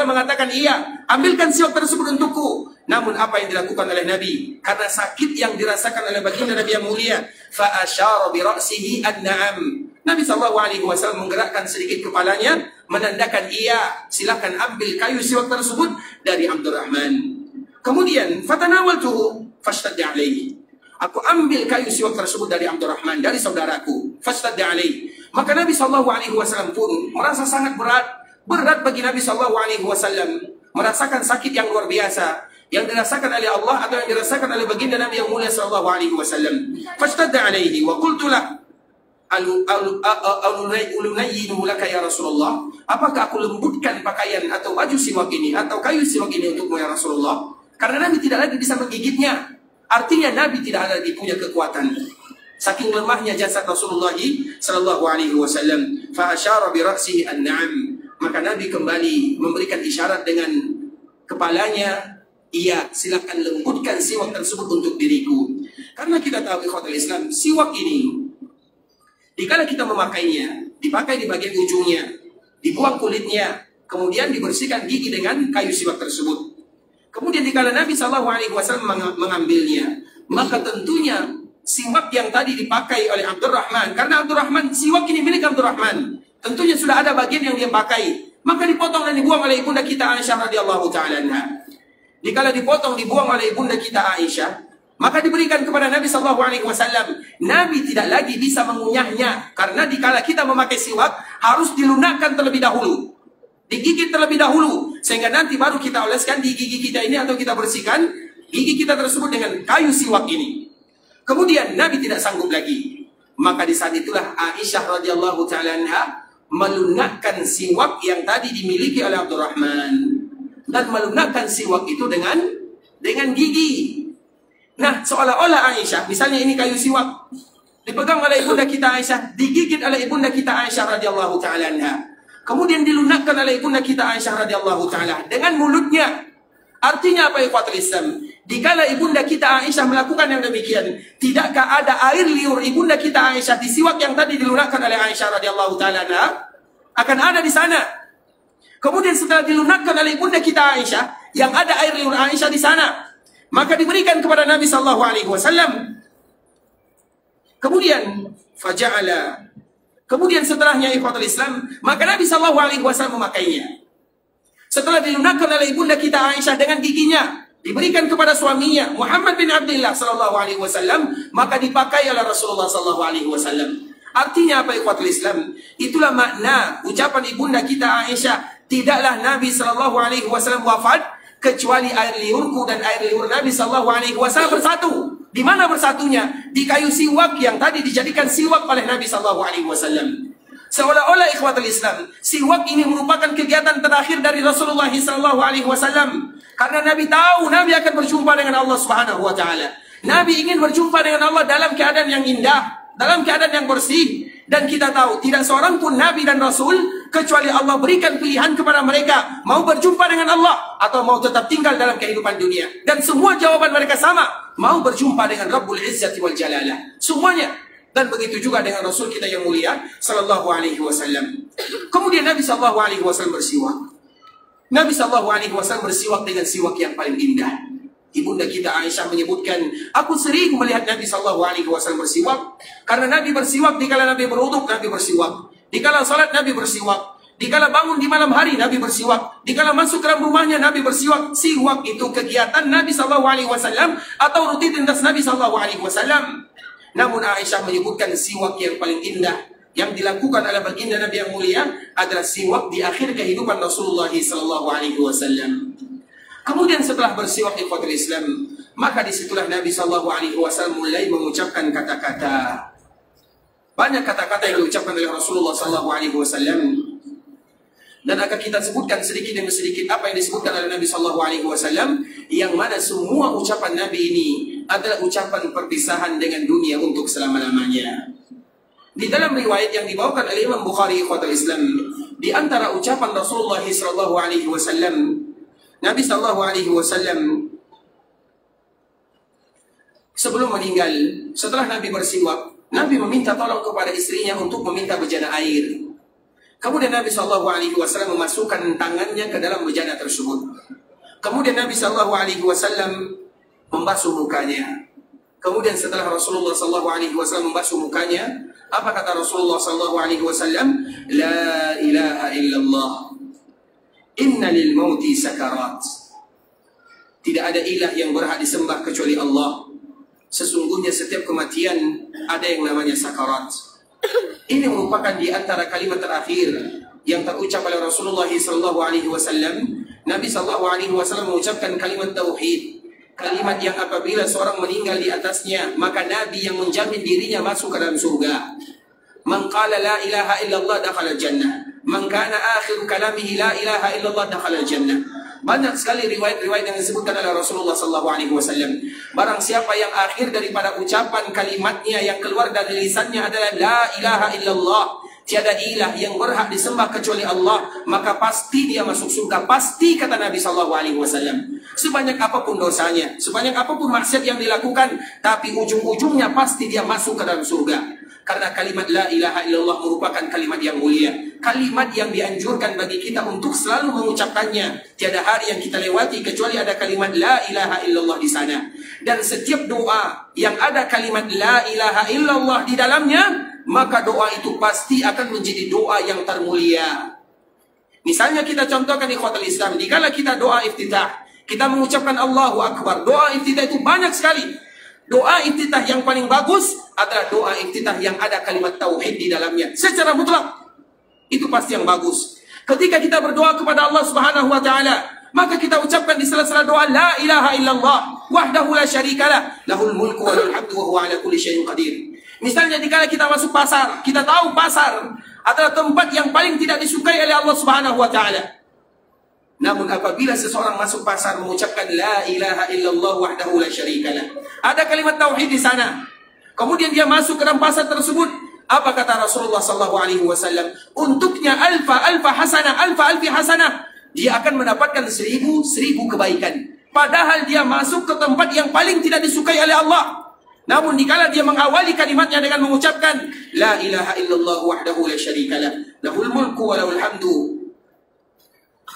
mengatakan iya, ambilkan siwak tersebut untukku. Namun apa yang dilakukan oleh Nabi? Karena sakit yang dirasakan oleh baginda Nabi yang mulia, fa asyara bi ra'sihi an-na'am. Nabi SAW menggerakkan sedikit kepalanya, menandakan iya, silakan ambil kayu siwak tersebut dari Abdurrahman. Kemudian fatanawaltuhu fashtadda alaihi. Aku ambil kayu siwak tersebut dari Abdurrahman, dari saudaraku. Fashtadda alaihi. Maka Nabi SAW pun merasa sangat berat bagi Nabi SAW merasakan sakit yang luar biasa yang dirasakan oleh Allah atau yang dirasakan oleh baginda Nabi yang mulia SAW. Fashtadda alaihi wa qultu lah ulunayyinuhu laka ya Rasulullah. Apakah aku lembutkan pakaian atau baju siwak ini atau kayu siwak ini untukmu ya Rasulullah? Karena Nabi tidak lagi bisa menggigitnya. Artinya Nabi tidak lagi punya kekuatan. Saking lemahnya jasad Rasulullah sallallahu alaihi wasallam. Fa asyara bi ra'sihi an-na'am. Maka Nabi kembali memberikan isyarat dengan kepalanya, iya, silakan lembutkan siwak tersebut untuk diriku. Karena kita tahu ikhwatul Islam, siwak ini dikala kita memakainya, dipakai di bagian ujungnya, dibuang kulitnya, kemudian dibersihkan gigi dengan kayu siwak tersebut. Kemudian dikala Nabi SAW mengambilnya, maka tentunya siwak yang tadi dipakai oleh Abdurrahman, karena Abdurrahman, siwak ini milik Abdurrahman, tentunya sudah ada bagian yang dia pakai, maka dipotong dan dibuang oleh ibunda kita Aisyah radhiyallahu ta'ala anha. Dikala dipotong, dibuang oleh ibunda kita Aisyah, maka diberikan kepada Nabi SAW. Nabi tidak lagi bisa mengunyahnya, karena dikala kita memakai siwak harus dilunakkan terlebih dahulu, digigit terlebih dahulu, sehingga nanti baru kita oleskan di gigi kita ini atau kita bersihkan gigi kita tersebut dengan kayu siwak ini. Kemudian Nabi tidak sanggup lagi, maka di saat itulah Aisyah radhiyallahu ta'ala anha melunakkan siwak yang tadi dimiliki oleh Abdurrahman, dan melunakkan siwak itu dengan gigi. Nah, seolah-olah Aisyah, misalnya ini kayu siwak, dipegang oleh ibunda kita Aisyah, digigit oleh ibunda kita Aisyah radhiyallahu ta'ala anha, kemudian dilunakkan oleh ibunda kita Aisyah radhiyallahu ta'ala dengan mulutnya. Artinya apa ikhwatul Islam? Dikala ibunda kita Aisyah melakukan yang demikian, tidakkah ada air liur ibunda kita Aisyah di siwak yang tadi dilunakkan oleh Aisyah radhiyallahu ta'ala anha? Akan ada di sana. Kemudian setelah dilunakkan oleh ibunda kita Aisyah, yang ada air liur Aisyah di sana, maka diberikan kepada Nabi sallallahu alaihi wasallam. Kemudian setelahnya ikhwatul Islam, maka Nabi sallallahu alaihi wasallam memakainya. Setelah dilunakkan oleh ibunda kita Aisyah dengan giginya, diberikan kepada suaminya Muhammad bin Abdullah sallallahu alaihi wasallam, maka dipakai oleh Rasulullah sallallahu alaihi wasallam. Artinya apa ikhwatul Islam? Itulah makna ucapan ibunda kita Aisyah, tidaklah Nabi sallallahu alaihi wasallam wafat kecuali air liurku dan air liur Nabi sallallahu alaihi wasallam bersatu. Di mana bersatunya? Di kayu siwak yang tadi dijadikan siwak oleh Nabi sallallahu alaihi wasallam. Seolah-olah ikhwatul Islam, siwak ini merupakan kegiatan terakhir dari Rasulullah sallallahu alaihi wasallam. Karena Nabi tahu Nabi akan berjumpa dengan Allah Subhanahu wa taala. Nabi ingin berjumpa dengan Allah dalam keadaan yang indah, dalam keadaan yang bersih. Dan kita tahu tidak seorang pun Nabi dan Rasul kecuali Allah berikan pilihan kepada mereka, mau berjumpa dengan Allah atau mau tetap tinggal dalam kehidupan dunia. Dan semua jawaban mereka sama, mau berjumpa dengan Rabbul Izzati wal Jalalah. Semuanya. Dan begitu juga dengan Rasul kita yang mulia sallallahu alaihi wasallam. Kemudian Nabi sallallahu alaihi wasallam bersiwak. Nabi sallallahu alaihi wasallam bersiwak dengan siwak yang paling indah. Ibunda kita Aisyah menyebutkan, aku sering melihat Nabi sallallahu alaihi wasallam bersiwak, karena Nabi bersiwak dikala Nabi berwudu, Nabi bersiwak. Dikala salat Nabi bersiwak. Dikala bangun di malam hari Nabi bersiwak. Dikala masuk ke dalam rumahnya Nabi bersiwak. Siwak itu kegiatan Nabi sallallahu alaihi wasallam atau rutinitas Nabi sallallahu alaihi wasallam. Namun Aisyah menyebutkan siwak yang paling indah yang dilakukan oleh baginda Nabi yang mulia adalah siwak di akhir kehidupan Rasulullah sallallahu alaihi wasallam. Kemudian setelah bersiwak ikhwatul Islam, maka disitulah Nabi sallallahu alaihi wasallam mulai mengucapkan kata-kata. Banyak kata-kata yang diucapkan oleh Rasulullah sallallahu alaihi wasallam. Dan akan kita sebutkan sedikit demi sedikit apa yang disebutkan oleh Nabi sallallahu alaihi wasallam, yang mana semua ucapan Nabi ini adalah ucapan perpisahan dengan dunia untuk selama-lamanya. Di dalam riwayat yang dibawakan oleh Imam Bukhari ikhwatul Islam, di antara ucapan Rasulullah sallallahu alaihi wasallam, Nabi sallallahu alaihi wasallam sebelum meninggal, setelah Nabi bersiwak, Nabi meminta tolong kepada istrinya untuk meminta bejana air. Kemudian Nabi sallallahu alaihi wasallam memasukkan tangannya ke dalam bejana tersebut. Kemudian Nabi sallallahu alaihi wasallam membasuh mukanya. Kemudian setelah Rasulullah sallallahu alaihi wasallam membasuh mukanya, apa kata Rasulullah sallallahu alaihi wasallam? La ilaha illallah. Inna lil mauti sakarat. Tidak ada ilah yang berhak disembah kecuali Allah. Sesungguhnya setiap kematian ada yang namanya sakarat. Ini merupakan di antara kalimat terakhir yang terucap oleh Rasulullah SAW. Nabi SAW mengucapkan kalimat tauhid, kalimat yang apabila seorang meninggal di atasnya, maka Nabi yang menjamin dirinya masuk ke dalam surga. Man qala la ilaha illallah dakhala jannah, man kana akhiru kalamihi la ilaha illallah dakhala jannah. Banyak sekali riwayat-riwayat yang disebutkan oleh Rasulullah SAW. Barang siapa yang akhir daripada ucapan kalimatnya yang keluar dari lisannya adalah la ilaha illallah, tiada ilah yang berhak disembah kecuali Allah, maka pasti dia masuk surga. Pasti, kata Nabi SAW. Sebanyak apapun dosanya, sebanyak apapun maksiat yang dilakukan, tapi ujung-ujungnya pasti dia masuk ke dalam surga. Karena kalimat la ilaha illallah merupakan kalimat yang mulia, kalimat yang dianjurkan bagi kita untuk selalu mengucapkannya. Tiada hari yang kita lewati kecuali ada kalimat la ilaha illallah di sana. Dan setiap doa yang ada kalimat la ilaha illallah di dalamnya, maka doa itu pasti akan menjadi doa yang termulia. Misalnya kita contohkan ikhwatul Islam, dikala kita doa iftitah, kita mengucapkan Allahu Akbar. Doa iftitah itu banyak sekali. Doa iftitah yang paling bagus adalah doa iftitah yang ada kalimat tauhid di dalamnya secara mutlak. Itu pasti yang bagus. Ketika kita berdoa kepada Allah Subhanahu wa taala, maka kita ucapkan di sela-sela doa la ilaha illallah wahdahu la syarikalah lahul mulku wa lahul hamdu wa huwa ala kulli syai'in qadir. Misalnya dikala kita masuk pasar, kita tahu pasar adalah tempat yang paling tidak disukai oleh Allah Subhanahu wa taala. Namun apabila seseorang masuk pasar mengucapkan la ilaha illallah wahdahu la syarikalah, ada kalimat tauhid di sana, kemudian dia masuk ke dalam pasar tersebut, apa kata Rasulullah SAW? Untuknya alfi hasanah, dia akan mendapatkan 1000 kebaikan. Padahal dia masuk ke tempat yang paling tidak disukai oleh Allah. Namun dikala dia mengawali kalimatnya dengan mengucapkan la ilaha illallah wahdahu la syarikalah lahul mulku wa lahul hamdu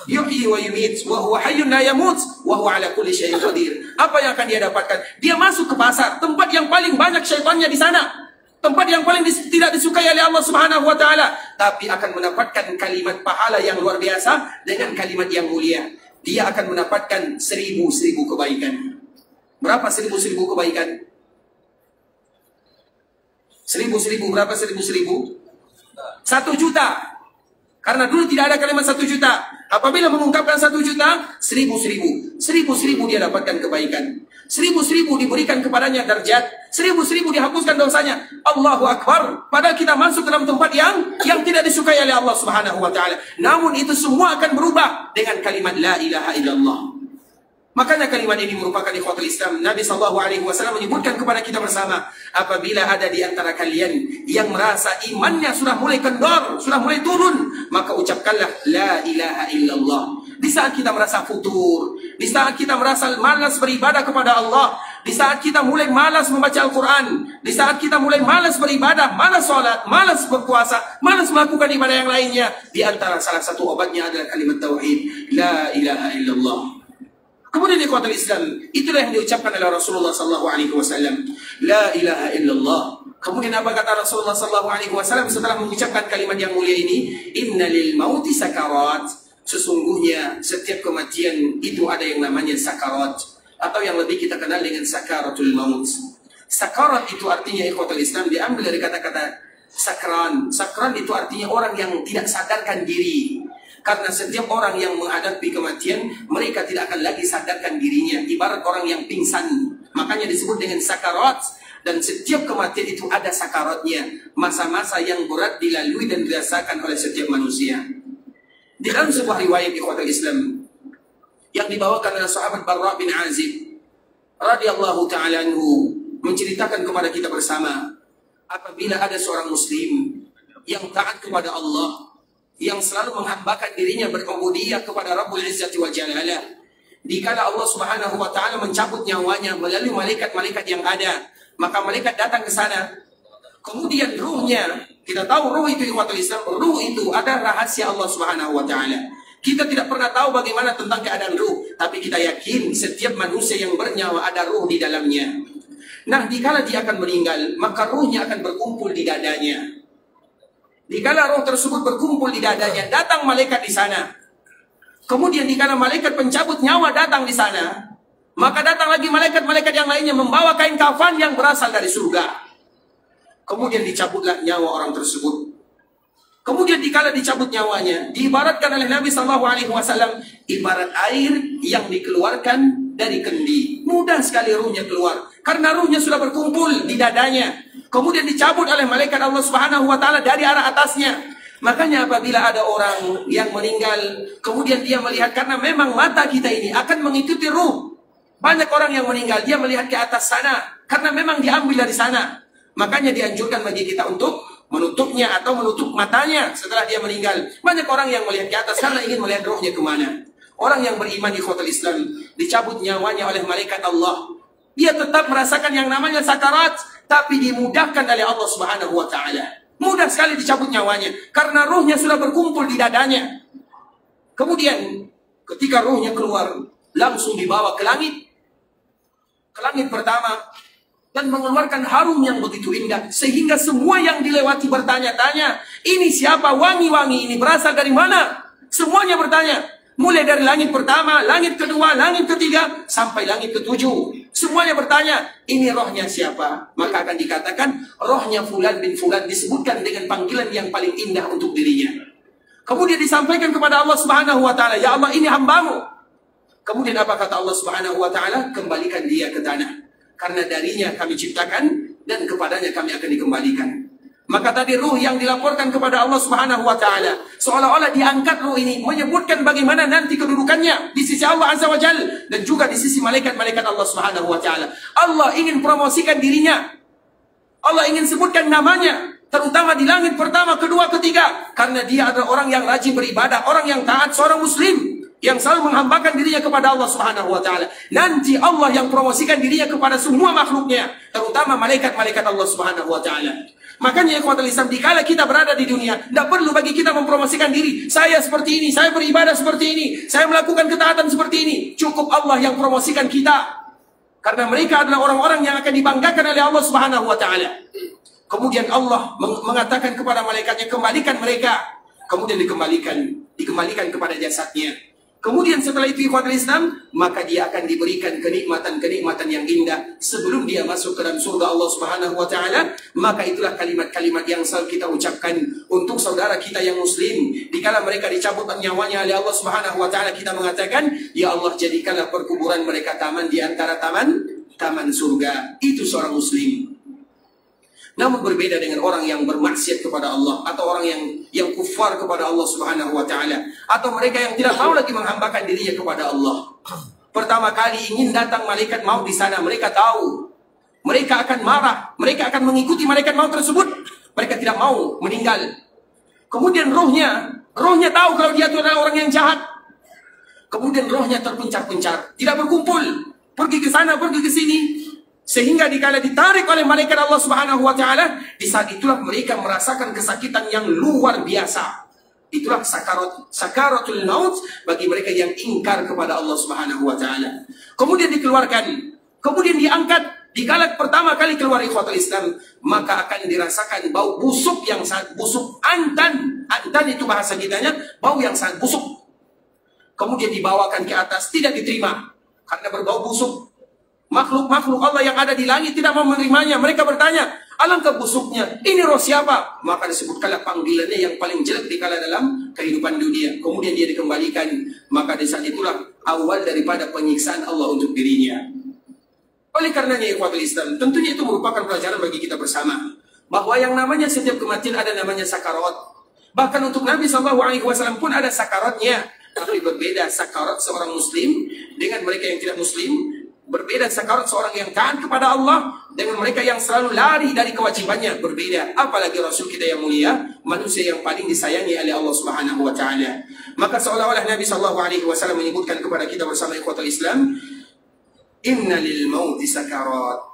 yuhyi wa yumit wa huwa hayyun la yamut wa huwa ala kulli syai'in qadir. Apa yang akan dia dapatkan? Dia masuk ke pasar, tempat yang paling banyak syaitannya di sana, tempat yang paling tidak disukai oleh Allah Subhanahu wa taala, tapi akan mendapatkan kalimat pahala yang luar biasa dengan kalimat yang mulia. Dia akan mendapatkan 1000 kebaikan. Berapa 1000 kebaikan? 1000 berapa 1000? 1 juta. Karena dulu tidak ada kalimat 1 juta. Apabila mengungkapkan 1 juta, 1000 dia dapatkan kebaikan. 1000 diberikan kepadanya darjat. 1000 dihapuskan dosanya. Allahu Akbar. Padahal kita masuk ke dalam tempat yang tidak disukai oleh Allah Subhanahu wa taala. Namun itu semua akan berubah dengan kalimat la ilaha illallah. Makanya kalimat ini merupakan ikhwatul Islam. Nabi SAW menyebutkan kepada kita bersama, apabila ada di antara kalian yang merasa imannya sudah mulai kendor, sudah mulai turun, maka ucapkanlah la ilaha illallah. Di saat kita merasa futur, di saat kita merasa malas beribadah kepada Allah, di saat kita mulai malas membaca Al-Quran, di saat kita mulai malas beribadah, malas sholat, malas berpuasa, malas melakukan ibadah yang lainnya, di antara salah satu obatnya adalah kalimat tauhid, la ilaha illallah. Kemudian ikhwatul Islam, itulah yang diucapkan oleh Rasulullah SAW. La ilaha illallah. Kemudian apa kata Rasulullah SAW setelah mengucapkan kalimat yang mulia ini? Inna lil mauti sakarat. Sesungguhnya setiap kematian itu ada yang namanya sakarat, atau yang lebih kita kenal dengan sakaratul maut. Sakarat itu artinya ikhwatul Islam diambil dari kata-kata sakran. Sakran itu artinya orang yang tidak sadarkan diri. Karena setiap orang yang menghadapi kematian, mereka tidak akan lagi sadarkan dirinya. Ibarat orang yang pingsan. Makanya disebut dengan sakarat. Dan setiap kematian itu ada sakaratnya. Masa-masa yang berat dilalui dan dirasakan oleh setiap manusia. Di dalam sebuah riwayat ikhwatul Islam yang dibawakan oleh sahabat Barra bin Azib radhiyallahu ta'ala anhu, menceritakan kepada kita bersama, apabila ada seorang muslim yang taat kepada Allah, yang selalu menghambakan dirinya berubudiyah kepada Rabbul Izzati wa Jalalah, dikala Allah Subhanahu wa taala mencabut nyawanya melalui malaikat-malaikat yang ada, maka malaikat datang ke sana. Kemudian ruhnya, kita tahu ruh itu ikhwatul Islam, ruh itu ada rahasia Allah Subhanahu wa taala. Kita tidak pernah tahu bagaimana tentang keadaan ruh, tapi kita yakin setiap manusia yang bernyawa ada ruh di dalamnya. Nah, dikala dia akan meninggal, maka ruhnya akan berkumpul di dadanya. Dikala roh tersebut berkumpul di dadanya, datang malaikat di sana. Kemudian dikala malaikat pencabut nyawa datang di sana, Maka datang lagi malaikat-malaikat yang lainnya membawa kain kafan yang berasal dari surga. Kemudian dicabutlah nyawa orang tersebut. Kemudian dikala dicabut nyawanya, diibaratkan oleh Nabi SAW ibarat air yang dikeluarkan dari kendi. Mudah sekali ruhnya keluar, karena ruhnya sudah berkumpul di dadanya. Kemudian dicabut oleh malaikat Allah Subhanahu wa taala dari arah atasnya. Makanya apabila ada orang yang meninggal, kemudian dia melihat, karena memang mata kita ini akan mengikuti ruh. Banyak orang yang meninggal, dia melihat ke atas sana, karena memang diambil dari sana. Makanya dianjurkan bagi kita untuk menutupnya atau menutup matanya setelah dia meninggal. Banyak orang yang melihat ke atas karena ingin melihat rohnya kemana. Orang yang beriman di ikhwatul Islam, dicabut nyawanya oleh malaikat Allah. Dia tetap merasakan yang namanya sakarat, tapi dimudahkan oleh Allah Subhanahu wa taala. Mudah sekali dicabut nyawanya karena ruhnya sudah berkumpul di dadanya. Kemudian ketika ruhnya keluar, langsung dibawa ke langit. Ke langit pertama, dan mengeluarkan harum yang begitu indah, sehingga semua yang dilewati bertanya-tanya, ini siapa? Wangi-wangi ini berasal dari mana? Semuanya bertanya, mulai dari langit pertama, langit kedua, langit ketiga, sampai langit ketujuh. Semuanya bertanya, ini rohnya siapa? Maka akan dikatakan, rohnya Fulan bin Fulan, disebutkan dengan panggilan yang paling indah untuk dirinya. Kemudian disampaikan kepada Allah Subhanahu wa taala, ya Allah, ini hambamu. Kemudian apa kata Allah Subhanahu wa taala? Kembalikan dia ke tanah. Karena darinya kami ciptakan dan kepadanya kami akan dikembalikan. Maka tadi ruh yang dilaporkan kepada Allah Subhanahu wa taala, seolah-olah diangkat ruh ini, menyebutkan bagaimana nanti kedudukannya di sisi Allah Azza wa Jalla dan juga di sisi malaikat-malaikat Allah Subhanahu wa taala. Allah ingin promosikan dirinya. Allah ingin sebutkan namanya, terutama di langit pertama, kedua, ketiga, karena dia adalah orang yang rajin beribadah, orang yang taat, seorang muslim yang selalu menghambakan dirinya kepada Allah Subhanahu wa taala. Nanti Allah yang promosikan dirinya kepada semua makhluknya, terutama malaikat-malaikat Allah Subhanahu wa taala. Makanya ikhwatul Islam, dikala kita berada di dunia, tidak perlu bagi kita mempromosikan diri. Saya seperti ini, saya beribadah seperti ini, saya melakukan ketaatan seperti ini. Cukup Allah yang promosikan kita. Karena mereka adalah orang-orang yang akan dibanggakan oleh Allah Subhanahu wa taala. Kemudian Allah mengatakan kepada malaikatnya, kembalikan mereka. Kemudian dikembalikan kepada jasadnya. Kemudian setelah itu ikhwatul Islam, maka dia akan diberikan kenikmatan-kenikmatan yang indah sebelum dia masuk ke dalam surga Allah Subhanahu wa taala. Maka itulah kalimat-kalimat yang selalu kita ucapkan untuk saudara kita yang muslim. Dikala mereka dicabut nyawanya oleh Allah Subhanahu wa taala, kita mengatakan, ya Allah, jadikanlah perkuburan mereka taman di antara taman surga. Itu seorang muslim. Namun berbeda dengan orang yang bermaksiat kepada Allah, atau orang yang kufar kepada Allah Subhanahu wa taala, atau mereka yang tidak mau lagi menghambakan dirinya kepada Allah. Pertama kali ingin datang malaikat maut di sana, mereka tahu mereka akan marah, mereka akan mengikuti malaikat maut tersebut. Mereka tidak mau meninggal. Kemudian rohnya tahu kalau dia itu adalah orang yang jahat. Kemudian rohnya terpencar-pencar, tidak berkumpul, pergi ke sana, pergi ke sini. Sehingga dikala ditarik oleh malaikat Allah Subhanahu wa taala, di saat itulah mereka merasakan kesakitan yang luar biasa. Itulah sakaratul maut bagi mereka yang ingkar kepada Allah Subhanahu wa taala. Kemudian dikeluarkan, kemudian diangkat. Dikala pertama kali keluar ikhwatul Islam, maka akan dirasakan bau busuk yang sangat busuk. Antan itu bahasa kitanya, bau yang sangat busuk. Kemudian dibawakan ke atas, tidak diterima karena berbau busuk. Makhluk-makhluk Allah yang ada di langit tidak mau menerimanya. Mereka bertanya, alangkah busuknya, ini roh siapa? Maka disebutkanlah panggilannya yang paling jelek dikala dalam kehidupan dunia. Kemudian dia dikembalikan. Maka di saat itulah awal daripada penyiksaan Allah untuk dirinya. Oleh karenanya ikhwatul Islam, tentunya itu merupakan pelajaran bagi kita bersama, bahwa yang namanya setiap kematian ada namanya sakarat. Bahkan untuk Nabi SAW pun ada sakaratnya. Tapi berbeda sakarat seorang muslim dengan mereka yang tidak muslim. Berbeda sakarat seorang yang taat kepada Allah dengan mereka yang selalu lari dari kewajibannya. Berbeda. Apalagi Rasul kita yang mulia, manusia yang paling disayangi oleh Allah Subhanahu wa taala. Maka seolah-olah Nabi SAW menyebutkan kepada kita bersama ikhwatul Islam, inna lil mauti sakarat.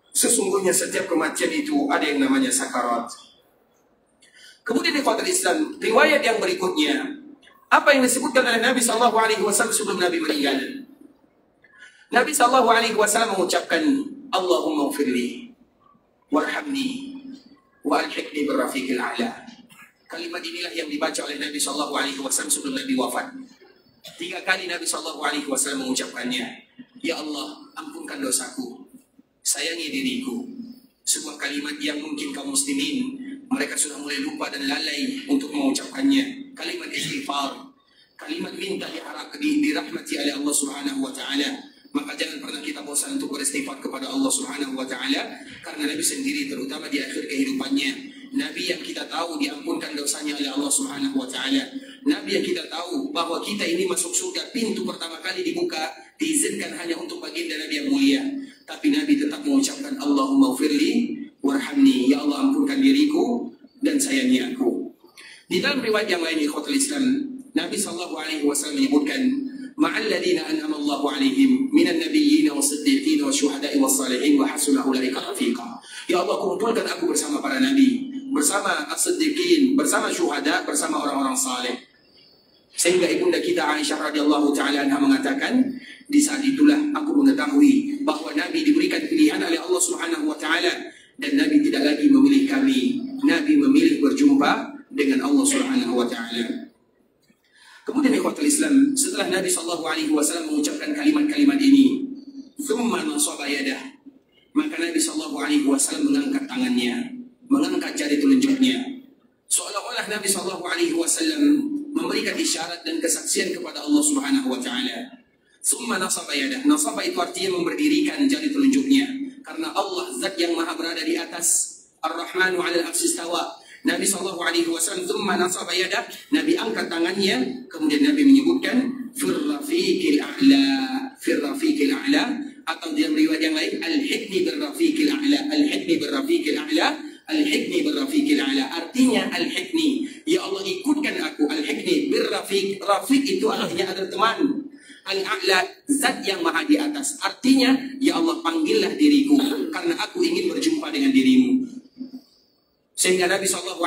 Sesungguhnya setiap kematian itu ada yang namanya sakarat. Kemudian ikhwatul Islam, riwayat yang berikutnya, apa yang disebutkan oleh Nabi SAW sebelum Nabi meninggal. Nabi SAW mengucapkan, Allahumma ghfirli warhamni wa alhiqni birrafiqil a'la. Kalimat inilah yang dibaca oleh Nabi SAW sebelum Nabi wafat. 3 kali Nabi SAW mengucapkannya. Ya Allah, ampunkan dosaku, sayangi diriku. Sebuah kalimat yang mungkin kaum muslimin mereka sudah mulai lupa dan lalai untuk mengucapkannya. Kalimat istighfar, kalimat minta dirahmati oleh Allah Subhanahu wa taala. Maka jangan pernah kita bosan untuk beristighfar kepada Allah Subhanahu wa taala, karena Nabi sendiri terutama di akhir kehidupannya, Nabi yang kita tahu diampunkan dosanya oleh Allah Subhanahu wa taala. Nabi yang kita tahu bahwa kita ini masuk surga, pintu pertama kali dibuka diizinkan hanya untuk baginda Nabi yang mulia. Tapi Nabi tetap mengucapkan Allahumma ufirli warhamni, ya Allah ampunkan diriku dan sayangi aku. Di dalam riwayat yang lain ikhwatul Islam, Nabi SAW menyebutkan ma'alladina an'ama Allahu alaihim minan nabiyyin was-siddiqin wasyuhada'i was-salihin wa hasuna ulaika rafiqa. Ya Allah, kumpulkan aku bersama para nabi, bersama as-siddiqin, bersama syuhada, bersama orang-orang saleh. Sehingga ibunda kita Aisyah radhiyallahu taala anha mengatakan, di saat itulah aku mengetahui bahwa Nabi diberikan pilihan oleh Allah Subhanahu wa taala, dan Nabi tidak lagi memilih kami. Nabi memilih berjumpa dengan Allah Subhanahu wa taala. Kemudian ikhwatul Islam, setelah Nabi SAW mengucapkan kalimat-kalimat ini, thumma nasaba yadah, maka Nabi SAW mengangkat tangannya, mengangkat jari telunjuknya, seolah-olah Nabi SAW memberikan isyarat dan kesaksian kepada Allah Subhanahu wa taala. Thumma nasaba yadah, nasaba itu artinya memberdirikan jari telunjuknya, karena Allah zat yang maha berada di atas, Ar-Rahmanu 'alal 'arsy istawa. Nabi SAW thumma nasaba yadah, Nabi angkat tangannya, kemudian Nabi menyebutkan firrafiqil a'la, firrafiqil a'la, atau dalam riwayat yang lain al-hikni birrafiqil a'la, al-hikni birrafiqil a'la, al-hikni birrafiqil a'la. Artinya al-hikni, ya Allah ikutkan aku, al-hikni birrafiq, rafiq itu artinya adalah teman, al-a'la zat yang maha di atas, artinya ya Allah panggillah diriku karena aku ingin berjumpa dengan dirimu. Sehingga Nabi SAW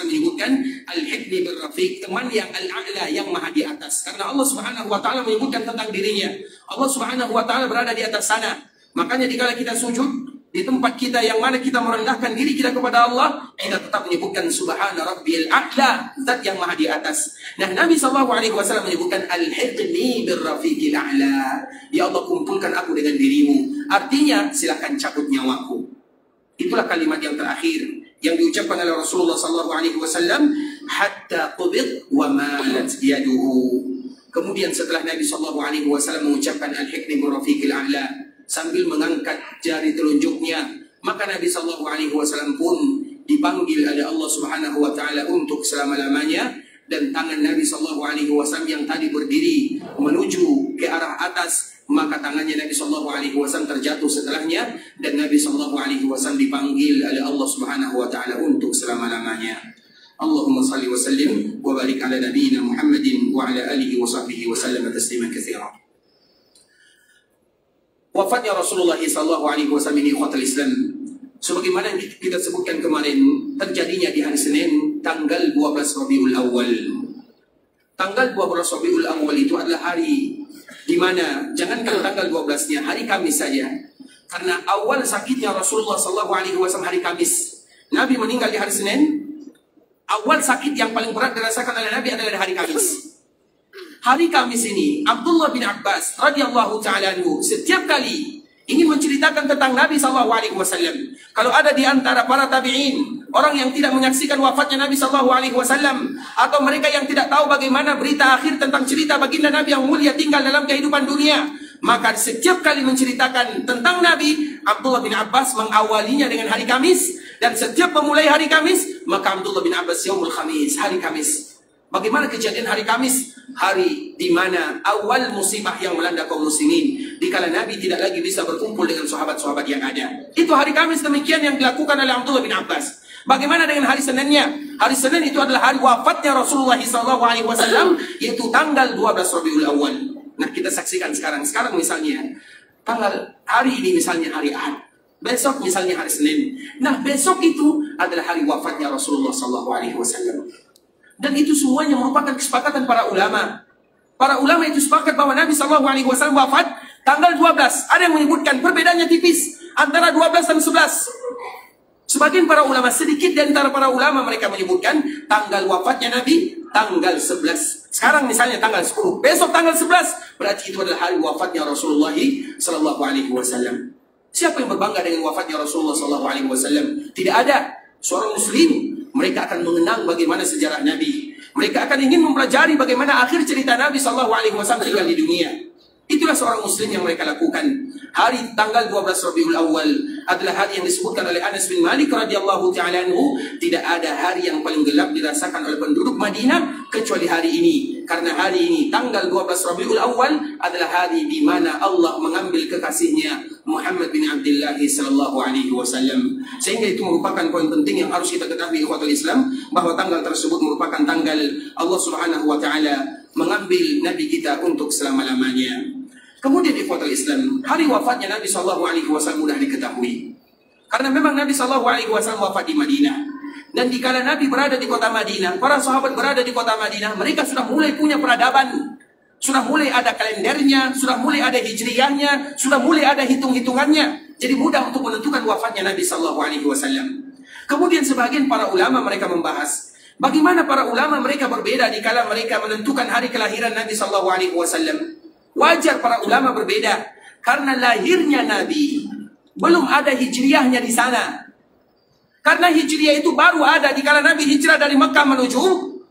menyebutkan al-hikni birrafiq, teman yang al-a'la, yang maha di atas. Karena Allah Subhanahu wa taala menyebutkan tentang dirinya, Allah Subhanahu wa taala berada di atas sana. Makanya dikala kita sujud di tempat kita yang mana kita merendahkan diri kita kepada Allah, kita tetap menyebutkan subhana rabbil a'la, zat yang maha di atas. Nah, Nabi SAW menyebutkan al-hikni birrafiqil a'la, ya Allah kumpulkan aku dengan dirimu, artinya silakan cabut nyawaku. Itulah kalimat yang terakhir yang diucapkan oleh Rasulullah SAW, hatta qubid wa malat yaduhu. Kemudian setelah Nabi SAW mengucapkan al-hikni birrafiqil a'la sambil mengangkat jari telunjuknya, maka Nabi SAW pun dipanggil oleh Allah Subhanahu wa taala untuk selama-lamanya, dan tangan Nabi SAW yang tadi berdiri menuju ke arah atas, maka tangannya Nabi SAW terjatuh setelahnya, dan Nabi SAW dipanggil oleh Allah Subhanahu wa taala untuk selama-lamanya. Allahumma salli wa sallim wa barik ala nabiyyina Muhammadin wa ala alihi wa sahbihi wa sallam tasliman katsiran. Wafatnya Rasulullah SAW ini ikhwatul Islam, sebagaimana yang kita sebutkan kemarin, terjadinya di hari Senin tanggal 12 Rabiul Awal. Tanggal 12 Rabiul Awal itu adalah hari di mana jangankan tanggal 12-nya, hari Kamis saja. Karena awal sakitnya Rasulullah SAW hari Kamis. Nabi meninggal di hari Senin. Awal sakit yang paling berat dirasakan oleh Nabi adalah di hari Kamis. Hari Kamis ini Abdullah bin Abbas radhiyallahu taala anhu setiap kali ingin menceritakan tentang Nabi SAW. Kalau ada di antara para tabi'in orang yang tidak menyaksikan wafatnya Nabi SAW, atau mereka yang tidak tahu bagaimana berita akhir tentang cerita baginda Nabi yang mulia tinggal dalam kehidupan dunia, maka setiap kali menceritakan tentang Nabi, Abdullah bin Abbas mengawalinya dengan hari Kamis, dan setiap memulai hari Kamis, maka Abdullah bin Abbas yaumul Khamis, hari Kamis. Bagaimana kejadian hari Kamis? Hari di mana awal musibah yang melanda kaum muslimin, dikala Nabi tidak lagi bisa berkumpul dengan sahabat-sahabat yang ada. Itu hari Kamis, demikian yang dilakukan oleh Abdullah bin Abbas. Bagaimana dengan hari Seninnya? Hari Senin itu adalah hari wafatnya Rasulullah SAW, yaitu tanggal 12 Rabiul Awal. Nah, kita saksikan sekarang. Sekarang misalnya, hari ini misalnya hari Ahad. Besok misalnya hari Senin. Nah, besok itu adalah hari wafatnya Rasulullah SAW. Dan itu semuanya merupakan kesepakatan para ulama. Para ulama itu sepakat bahwa Nabi SAW wafat tanggal 12. Ada yang menyebutkan perbedaannya tipis antara 12 dan 11. Sebagian para ulama, sedikit di antara para ulama mereka menyebutkan tanggal wafatnya Nabi tanggal 11. Sekarang misalnya tanggal 10, besok tanggal 11, berarti itu adalah hari wafatnya Rasulullah sallallahu alaihi wasallam. Siapa yang berbangga dengan wafatnya Rasulullah sallallahu alaihi wasallam? Tidak ada. Seorang muslim, mereka akan mengenang bagaimana sejarah Nabi. Mereka akan ingin mempelajari bagaimana akhir cerita Nabi sallallahu alaihi wasallam tinggal di dunia. Itulah seorang muslim yang mereka lakukan. Hari tanggal 12 Rabiul Awal adalah hari yang disebutkan oleh Anas bin Malik radhiyallahu ta'ala anhu, tidak ada hari yang paling gelap dirasakan oleh penduduk Madinah kecuali hari ini. Karena hari ini tanggal 12 Rabiul Awal adalah hari di mana Allah mengambil kekasihnya Muhammad bin Abdullah sallallahu alaihi wasallam. Sehingga itu merupakan poin penting yang harus kita ketahui ikhwatul Islam, bahwa tanggal tersebut merupakan tanggal Allah Subhanahu wa taala mengambil Nabi kita untuk selama-lamanya. Kemudian ikhwatul Islam, hari wafatnya Nabi sallallahu alaihi wasallam mudah diketahui. Karena memang Nabi sallallahu alaihi wasallam wafat di Madinah. Dan dikala Nabi berada di kota Madinah, para sahabat berada di kota Madinah, mereka sudah mulai punya peradaban. Sudah mulai ada kalendernya, sudah mulai ada hijriyahnya, sudah mulai ada hitung-hitungannya. Jadi mudah untuk menentukan wafatnya Nabi sallallahu alaihi wasallam. Kemudian sebagian para ulama mereka membahas bagaimana para ulama mereka berbeda dikala mereka menentukan hari kelahiran Nabi sallallahu alaihi wasallam. Wajar para ulama berbeda karena lahirnya Nabi belum ada hijriyahnya di sana. Karena hijriyah itu baru ada dikala Nabi hijrah dari Mekah menuju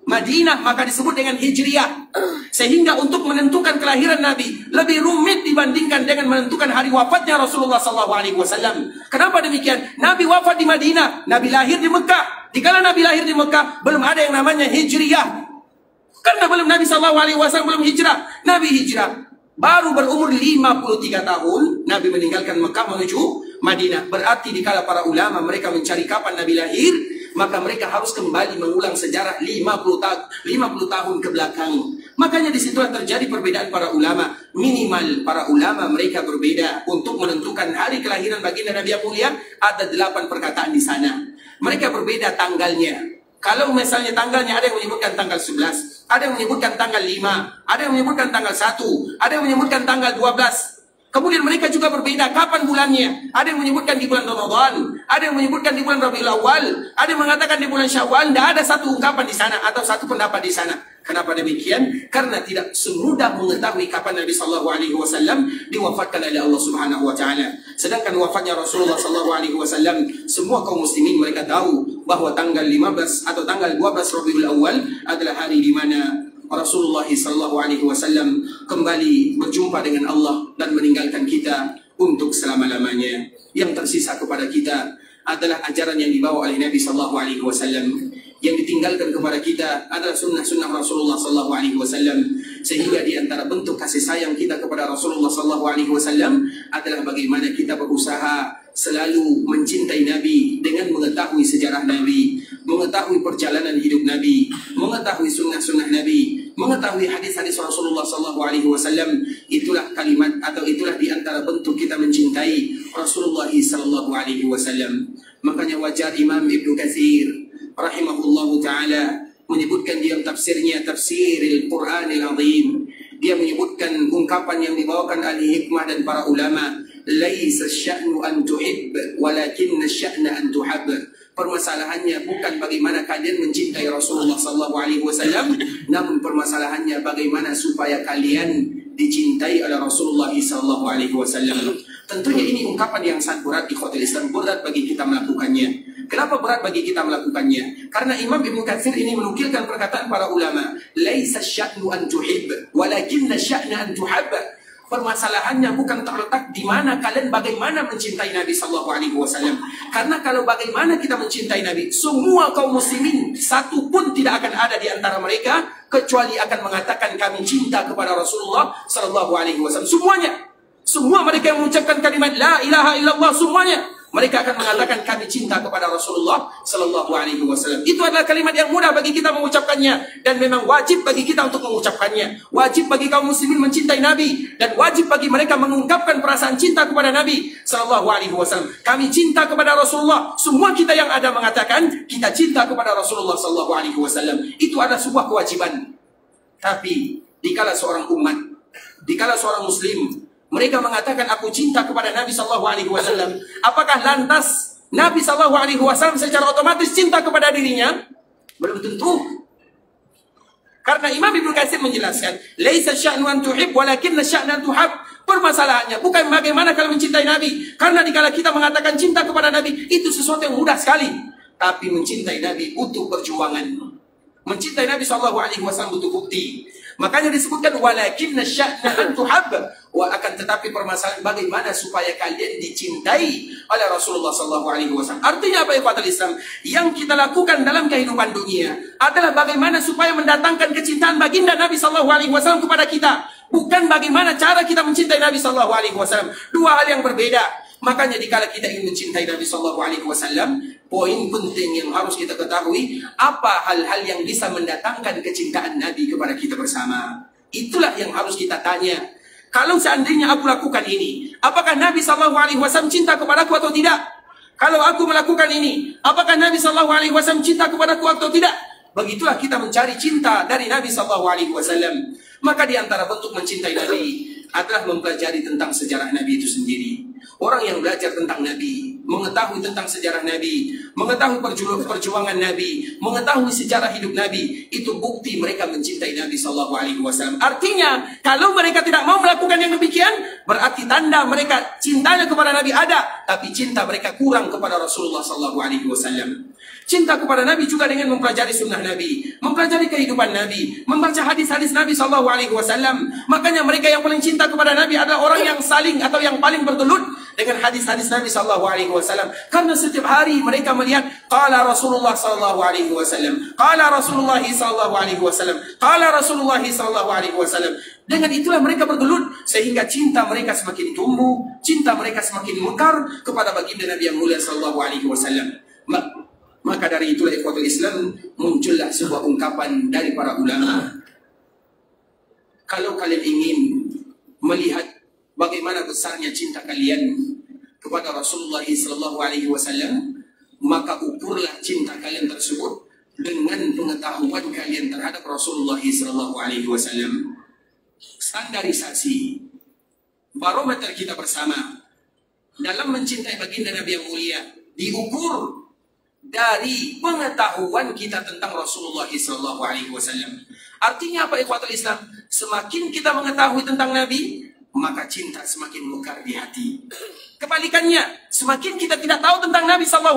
Madinah, maka disebut dengan hijriyah. Sehingga untuk menentukan kelahiran Nabi lebih rumit dibandingkan dengan menentukan hari wafatnya Rasulullah SAW. Kenapa demikian? Nabi wafat di Madinah, Nabi lahir di Mekah. Dikala Nabi lahir di Mekah belum ada yang namanya hijriyah. Karena belum Nabi SAW belum hijrah. Nabi hijrah baru berumur 53 tahun, Nabi meninggalkan Mekah menuju Madinah. Berarti dikala para ulama mereka mencari kapan Nabi lahir, maka mereka harus kembali mengulang sejarah 50 tahun ke belakang. Makanya disitulah terjadi perbedaan para ulama. Minimal para ulama mereka berbeda untuk menentukan hari kelahiran baginda Nabi yang mulia. Ada 8 perkataan di sana. Mereka berbeda tanggalnya. Kalau misalnya tanggalnya ada yang menyebutkan tanggal 11, ada yang menyebutkan tanggal 5, ada yang menyebutkan tanggal 1, ada yang menyebutkan tanggal 12. Kemudian mereka juga berbeda kapan bulannya. Ada yang menyebutkan di bulan Ramadan, ada yang menyebutkan di bulan Rabiul Awal, ada yang mengatakan di bulan Syawal. Tidak ada satu ungkapan di sana atau satu pendapat di sana. Kenapa demikian? Karena tidak semudah mengetahui kapan Nabi sallallahu alaihi wasallam diwafatkan oleh Allah Subhanahu wa taala. Sedangkan wafatnya Rasulullah sallallahu alaihi wasallam, semua kaum muslimin mereka tahu bahwa tanggal 15 atau tanggal 12 Rabiul Awal adalah hari di mana Rasulullah sallallahu alaihi wasallam kembali berjumpa dengan Allah dan meninggalkan kita untuk selama-lamanya. Yang tersisa kepada kita adalah ajaran yang dibawa oleh Nabi sallallahu alaihi wasallam. Yang ditinggalkan kepada kita adalah sunnah-sunnah Rasulullah sallallahu alaihi wasallam. Sehingga di antara bentuk kasih sayang kita kepada Rasulullah sallallahu alaihi wasallam adalah bagaimana kita berusaha selalu mencintai Nabi dengan mengetahui sejarah Nabi, mengetahui perjalanan hidup Nabi, mengetahui sunnah-sunnah Nabi, mengetahui hadis-hadis Rasulullah sallallahu alaihi wasallam. Itulah kalimat atau itulah di antara bentuk kita mencintai Rasulullah sallallahu alaihi wasallam. Makanya wajar Imam Ibnu Katsir rahimahullahu ta'ala menyebutkan di dalam tafsirnya Tafsiril Qur'anil Azim. Dia menyebutkan ungkapan yang dibawakan ahli hikmah dan para ulama, laisa sya'nu an tuhib walakinna sya'na an tuhab. Permasalahannya bukan bagaimana kalian mencintai Rasulullah sallallahu alaihi wasallam, namun permasalahannya bagaimana supaya kalian dicintai oleh Rasulullah sallallahu alaihi wasallam. Tentunya ini ungkapan yang sangat berat di ikhwatul Islam, berat bagi kita melakukannya. Kenapa berat bagi kita melakukannya? Karena Imam Ibnu Katsir ini menukilkan perkataan para ulama, laisa sya'nu an tuhib walakinna sya'na an tuhab. Permasalahannya bukan terletak di mana kalian bagaimana mencintai Nabi sallallahu alaihi wasallam. Karena kalau bagaimana kita mencintai Nabi, semua kaum muslimin satu pun tidak akan ada di antara mereka kecuali akan mengatakan kami cinta kepada Rasulullah sallallahu alaihi wasallam. Semuanya. Semua mereka yang mengucapkan kalimat la ilaha illallah, semuanya mereka akan mengatakan kami cinta kepada Rasulullah sallallahu alaihi wasallam. Itu adalah kalimat yang mudah bagi kita mengucapkannya dan memang wajib bagi kita untuk mengucapkannya. Wajib bagi kaum muslimin mencintai Nabi dan wajib bagi mereka mengungkapkan perasaan cinta kepada Nabi sallallahu alaihi wasallam. Kami cinta kepada Rasulullah. Semua kita yang ada mengatakan kita cinta kepada Rasulullah sallallahu alaihi wasallam. Itu adalah sebuah kewajiban. Tapi dikala seorang umat, dikala seorang muslim mereka mengatakan aku cinta kepada Nabi sallallahu alaihi wasallam, apakah lantas Nabi SAW secara otomatis cinta kepada dirinya? Belum tentu. Karena Imam Ibnu Katsir menjelaskan, laisa sya'nu an tuhib walakinna sya'na an tuhab. Permasalahannya bukan bagaimana kalau mencintai Nabi, karena dikala kita mengatakan cinta kepada Nabi itu sesuatu yang mudah sekali. Tapi mencintai Nabi butuh perjuangan. Mencintai Nabi SAW butuh bukti. Makanya disebutkan walakinna sya'na an tuhab. Akan tetapi permasalahan bagaimana supaya kalian dicintai oleh Rasulullah SAW. Artinya apa, ikhwatul Islam? Yang kita lakukan dalam kehidupan dunia adalah bagaimana supaya mendatangkan kecintaan baginda Nabi SAW kepada kita. Bukan bagaimana cara kita mencintai Nabi SAW. Dua hal yang berbeda. Makanya dikala kita ingin mencintai Nabi SAW, poin penting yang harus kita ketahui, apa hal-hal yang bisa mendatangkan kecintaan Nabi kepada kita bersama. Itulah yang harus kita tanya. Kalau seandainya aku lakukan ini, apakah Nabi SAW cinta kepadaku atau tidak? Kalau aku melakukan ini, apakah Nabi SAW cinta kepadaku atau tidak? Begitulah kita mencari cinta dari Nabi SAW. Maka di antara bentuk mencintai Nabi adalah mempelajari tentang sejarah Nabi itu sendiri. Orang yang belajar tentang Nabi, mengetahui tentang sejarah Nabi, mengetahui perjuangan Nabi, mengetahui sejarah hidup Nabi, itu bukti mereka mencintai Nabi SAW. Artinya, kalau mereka tidak mau melakukan yang demikian, berarti tanda mereka cintanya kepada Nabi ada, tapi cinta mereka kurang kepada Rasulullah SAW. Cinta kepada Nabi juga dengan mempelajari sunnah Nabi, mempelajari kehidupan Nabi, membaca hadis-hadis Nabi SAW. Makanya mereka yang paling cinta kepada Nabi adalah orang yang saling atau yang paling bergelut dengan hadis-hadis Nabi SAW. Karena setiap hari mereka melihat qala Rasulullah SAW, qala Rasulullah SAW, qala Rasulullah SAW. Dengan itulah mereka bergelut, sehingga cinta mereka semakin tumbuh, cinta mereka semakin mekar kepada baginda Nabi yang mulia SAW. Maka dari itulah ikhwatul Islam, muncullah sebuah ungkapan dari para ulama. Kalau kalian ingin melihat bagaimana besarnya cinta kalian kepada Rasulullah SAW, maka ukurlah cinta kalian tersebut dengan pengetahuan kalian terhadap Rasulullah SAW. Standarisasi barometer kita bersama dalam mencintai baginda Nabi yang mulia diukur dari pengetahuan kita tentang Rasulullah SAW. Artinya apa, ikhwatul Islam? Semakin kita mengetahui tentang Nabi, maka cinta semakin mekar di hati. Kebalikannya, semakin kita tidak tahu tentang Nabi SAW,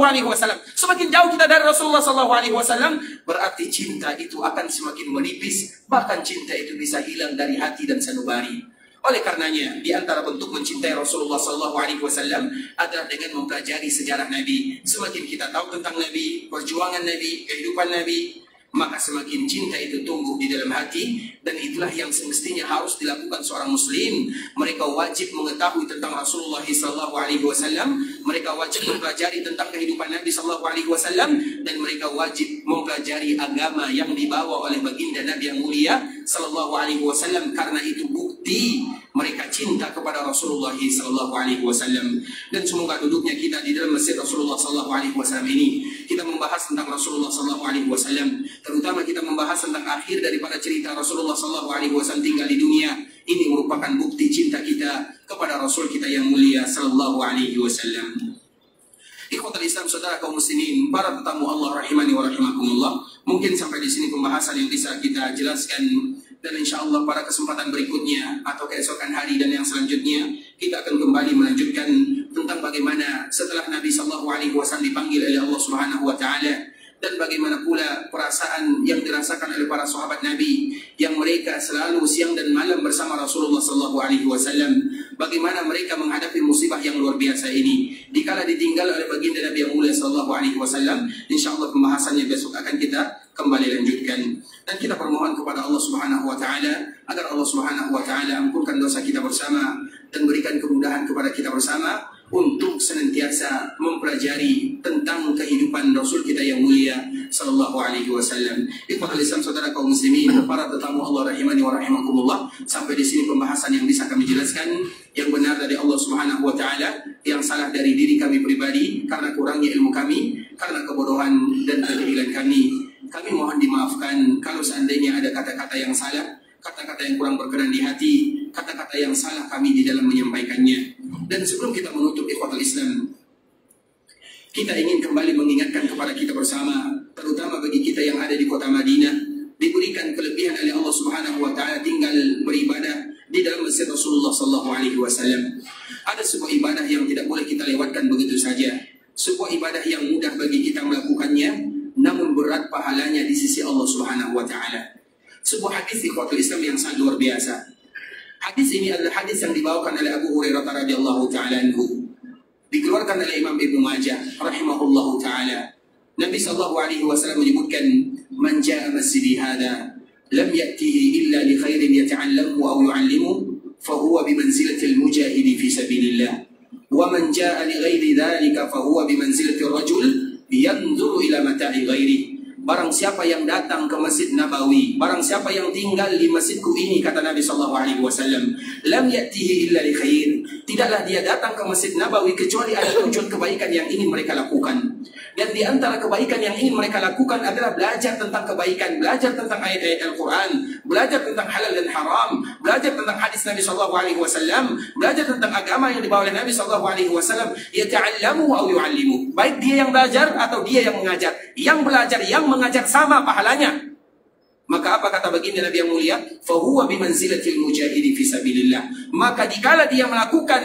semakin jauh kita dari Rasulullah SAW, berarti cinta itu akan semakin menipis. Bahkan cinta itu bisa hilang dari hati dan sanubari. Oleh karenanya, di antara bentuk mencintai Rasulullah SAW adalah dengan mempelajari sejarah Nabi. Semakin kita tahu tentang Nabi, perjuangan Nabi, kehidupan Nabi, maka semakin cinta itu tumbuh di dalam hati. Dan itulah yang semestinya harus dilakukan seorang muslim. Mereka wajib mengetahui tentang Rasulullah SAW, mereka wajib mempelajari tentang kehidupan Nabi SAW, dan mereka wajib mempelajari agama yang dibawa oleh baginda Nabi yang mulia SAW. Karena itu bukti mereka cinta kepada Rasulullah SAW. Dan semoga duduknya kita di dalam masjid Rasulullah SAW ini, kita membahas tentang Rasulullah SAW, terutama kita membahas tentang akhir daripada cerita Rasulullah SAW tinggal di dunia. Ini merupakan bukti cinta kita kepada Rasul kita yang mulia SAW. Ikhwatul Islam, saudara kaum muslimin, para tetamu Allah rahimani wa rahimakumullah. Mungkin sampai di sini pembahasan yang bisa kita jelaskan, dan insya Allah pada kesempatan berikutnya atau keesokan hari dan yang selanjutnya kita akan kembali melanjutkan tentang bagaimana setelah Nabi SAW dipanggil oleh Allah Subhanahu Wa Taala, dan bagaimana pula perasaan yang dirasakan oleh para sahabat Nabi yang mereka selalu siang dan malam bersama Rasulullah SAW. Bagaimana mereka menghadapi musibah yang luar biasa ini dikala ditinggal oleh baginda Nabi yang mulia SAW. InsyaAllah pembahasannya besok akan kita kembali lanjutkan. Dan kita permohon kepada Allah Subhanahu Wa Taala agar Allah Subhanahu Wa Taala ampunkan dosa kita bersama dan berikan kemudahan kepada kita bersama untuk senantiasa mempelajari tentang kehidupan Rasul kita yang mulia sallallahu alaihi wasallam. Ikhwatul Islam, saudara kaum muslimin, para tetamu Allah rahimani wa rahimakumullah, sampai di sini pembahasan yang bisa kami jelaskan. Yang benar dari Allah Subhanahu wa taala, yang salah dari diri kami pribadi karena kurangnya ilmu kami, karena kebodohan dan kejahilan kami. Kami mohon dimaafkan kalau seandainya ada kata-kata yang salah, kata-kata yang kurang berkenan di hati, kata-kata yang salah kami di dalam menyampaikannya. Dan sebelum kita menutup ikhwatul Islam, kita ingin kembali mengingatkan kepada kita bersama, terutama bagi kita yang ada di kota Madinah, diberikan kelebihan oleh Allah Subhanahu wa taala tinggal beribadah di dalam masjid Rasulullah sallallahu alaihi wasallam. Ada sebuah ibadah yang tidak boleh kita lewatkan begitu saja. Sebuah ibadah yang mudah bagi kita melakukannya, namun berat pahalanya di sisi Allah Subhanahu wa taala. Sebuah hadis ikhwatul Islam yang sangat luar biasa. Hadis ini adalah hadis yang dibawakan oleh Abu Hurairah radhiyallahu taala anhu. Dikeluarkan oleh Imam Ibnu Majah rahimahullahu taala. Nabi sallallahu alaihi wasallam menyebutkan, "Man jaa masjidi hadza lam ya'tihi illa li khairin yata'allamu aw yu'allimu fa huwa bi manzilatil mujahidi fi sabilillah. Wa man jaa li ghairi dzalika fa huwa bi manzilatir rajul yanzuru ila mata'i ghairi." Barang siapa yang datang ke Masjid Nabawi, barang siapa yang tinggal di masjidku ini, kata Nabi sallallahu alaihi wasallam, lam ya'tihi illa li khair. Tidaklah dia datang ke Masjid Nabawi kecuali ada tujuan kebaikan yang ingin mereka lakukan. Dan di antara kebaikan yang ingin mereka lakukan adalah belajar tentang kebaikan, belajar tentang ayat-ayat Al-Quran, belajar tentang halal dan haram, belajar tentang hadis Nabi sallallahu alaihi wasallam, belajar tentang agama yang dibawa oleh Nabi sallallahu alaihi wasallam, yata'allamu aw yu'allimu. Baik dia yang belajar atau dia yang mengajar. Yang belajar, yang mengajar sama pahalanya. Maka apa kata baginda Nabi yang mulia? Fahuwa bimanzilatil mujahidi fi sabilillah. Maka dikala dia melakukan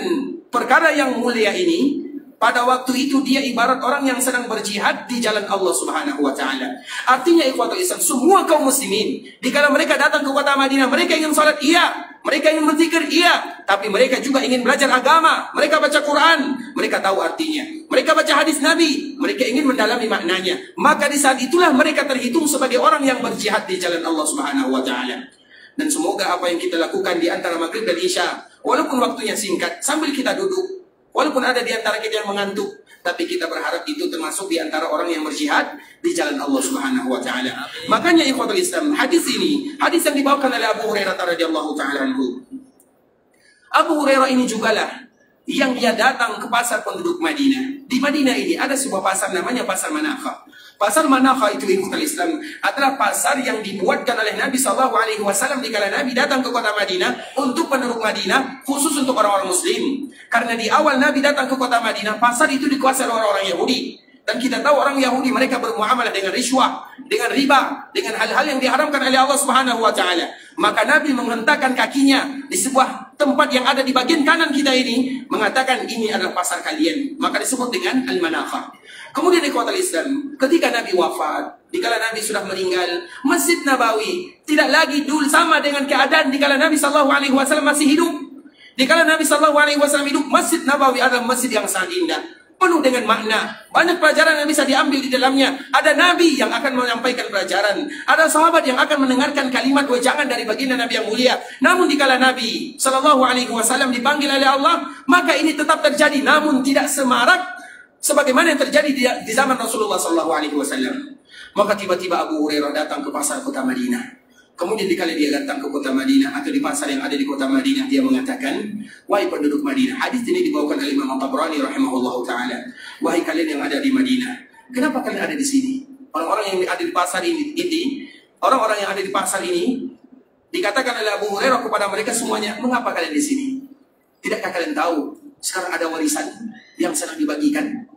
perkara yang mulia ini, pada waktu itu dia ibarat orang yang sedang berjihad di jalan Allah Subhanahu wa taala. Artinya ikhwatul Islam, semua kaum muslimin dikala mereka datang ke kota Madinah, mereka ingin salat, iya, mereka ingin berzikir, iya, tapi mereka juga ingin belajar agama. Mereka baca Quran, mereka tahu artinya. Mereka baca hadis Nabi, mereka ingin mendalami maknanya. Maka di saat itulah mereka terhitung sebagai orang yang berjihad di jalan Allah Subhanahu wa taala. Dan semoga apa yang kita lakukan di antara maghrib dan isya, walaupun waktunya singkat, sambil kita duduk, walaupun ada di antara kita yang mengantuk, tapi kita berharap itu termasuk di antara orang yang berjihad di jalan Allah Subhanahu wa taala. Makanya ikhwatul Islam, hadis ini, hadis yang dibawakan oleh Abu Hurairah radhiyallahu taala anhu. Abu Hurairah ini jugalah yang dia datang ke pasar penduduk Madinah. Di Madinah ini ada sebuah pasar namanya Pasar Manakha. Pasar Manakha itu ikhwatul Islam adalah pasar yang dibuatkan oleh Nabi sallallahu alaihi wasallam dikala Nabi datang ke kota Madinah untuk penduduk Madinah, khusus untuk orang-orang muslim. Karena di awal Nabi datang ke kota Madinah, pasar itu dikuasai oleh orang-orang Yahudi. Dan kita tahu orang Yahudi mereka bermuamalah dengan riswah, dengan riba, dengan hal-hal yang diharamkan oleh Allah Subhanahu wa taala. Maka Nabi menghentakkan kakinya di sebuah tempat yang ada di bagian kanan kita ini, mengatakan ini adalah pasar kalian. Maka disebut dengan Al-Manakha. Kemudian di kota Islam, ketika Nabi wafat, dikala Nabi sudah meninggal, Masjid Nabawi tidak lagi dulu sama dengan keadaan dikala Nabi sallallahu alaihi wasallam masih hidup. Dikala Nabi sallallahu alaihi wasallam hidup, Masjid Nabawi adalah masjid yang sangat indah, penuh dengan makna. Banyak pelajaran yang bisa diambil di dalamnya. Ada Nabi yang akan menyampaikan pelajaran. Ada sahabat yang akan mendengarkan kalimat wejangan dari baginda Nabi yang mulia. Namun dikala Nabi sallallahu alaihi wasallam dipanggil oleh Allah, maka ini tetap terjadi, namun tidak semarak sebagaimana yang terjadi di zaman Rasulullah sallallahu alaihi wasallam. Maka tiba-tiba Abu Hurairah datang ke pasar kota Madinah. Kemudian dikala dia datang ke kota Madinah atau di pasar yang ada di kota Madinah, dia mengatakan, wahai penduduk Madinah. Hadis ini dibawakan oleh Imam Tabrani rahimahullahu taala. Wahai kalian yang ada di Madinah, kenapa kalian ada di sini? Orang-orang yang ada di pasar ini, orang-orang yang ada di pasar ini, dikatakan oleh Abu Hurairah kepada mereka semuanya, mengapa kalian di sini? Tidakkah kalian tahu sekarang ada warisan yang sedang dibagikan?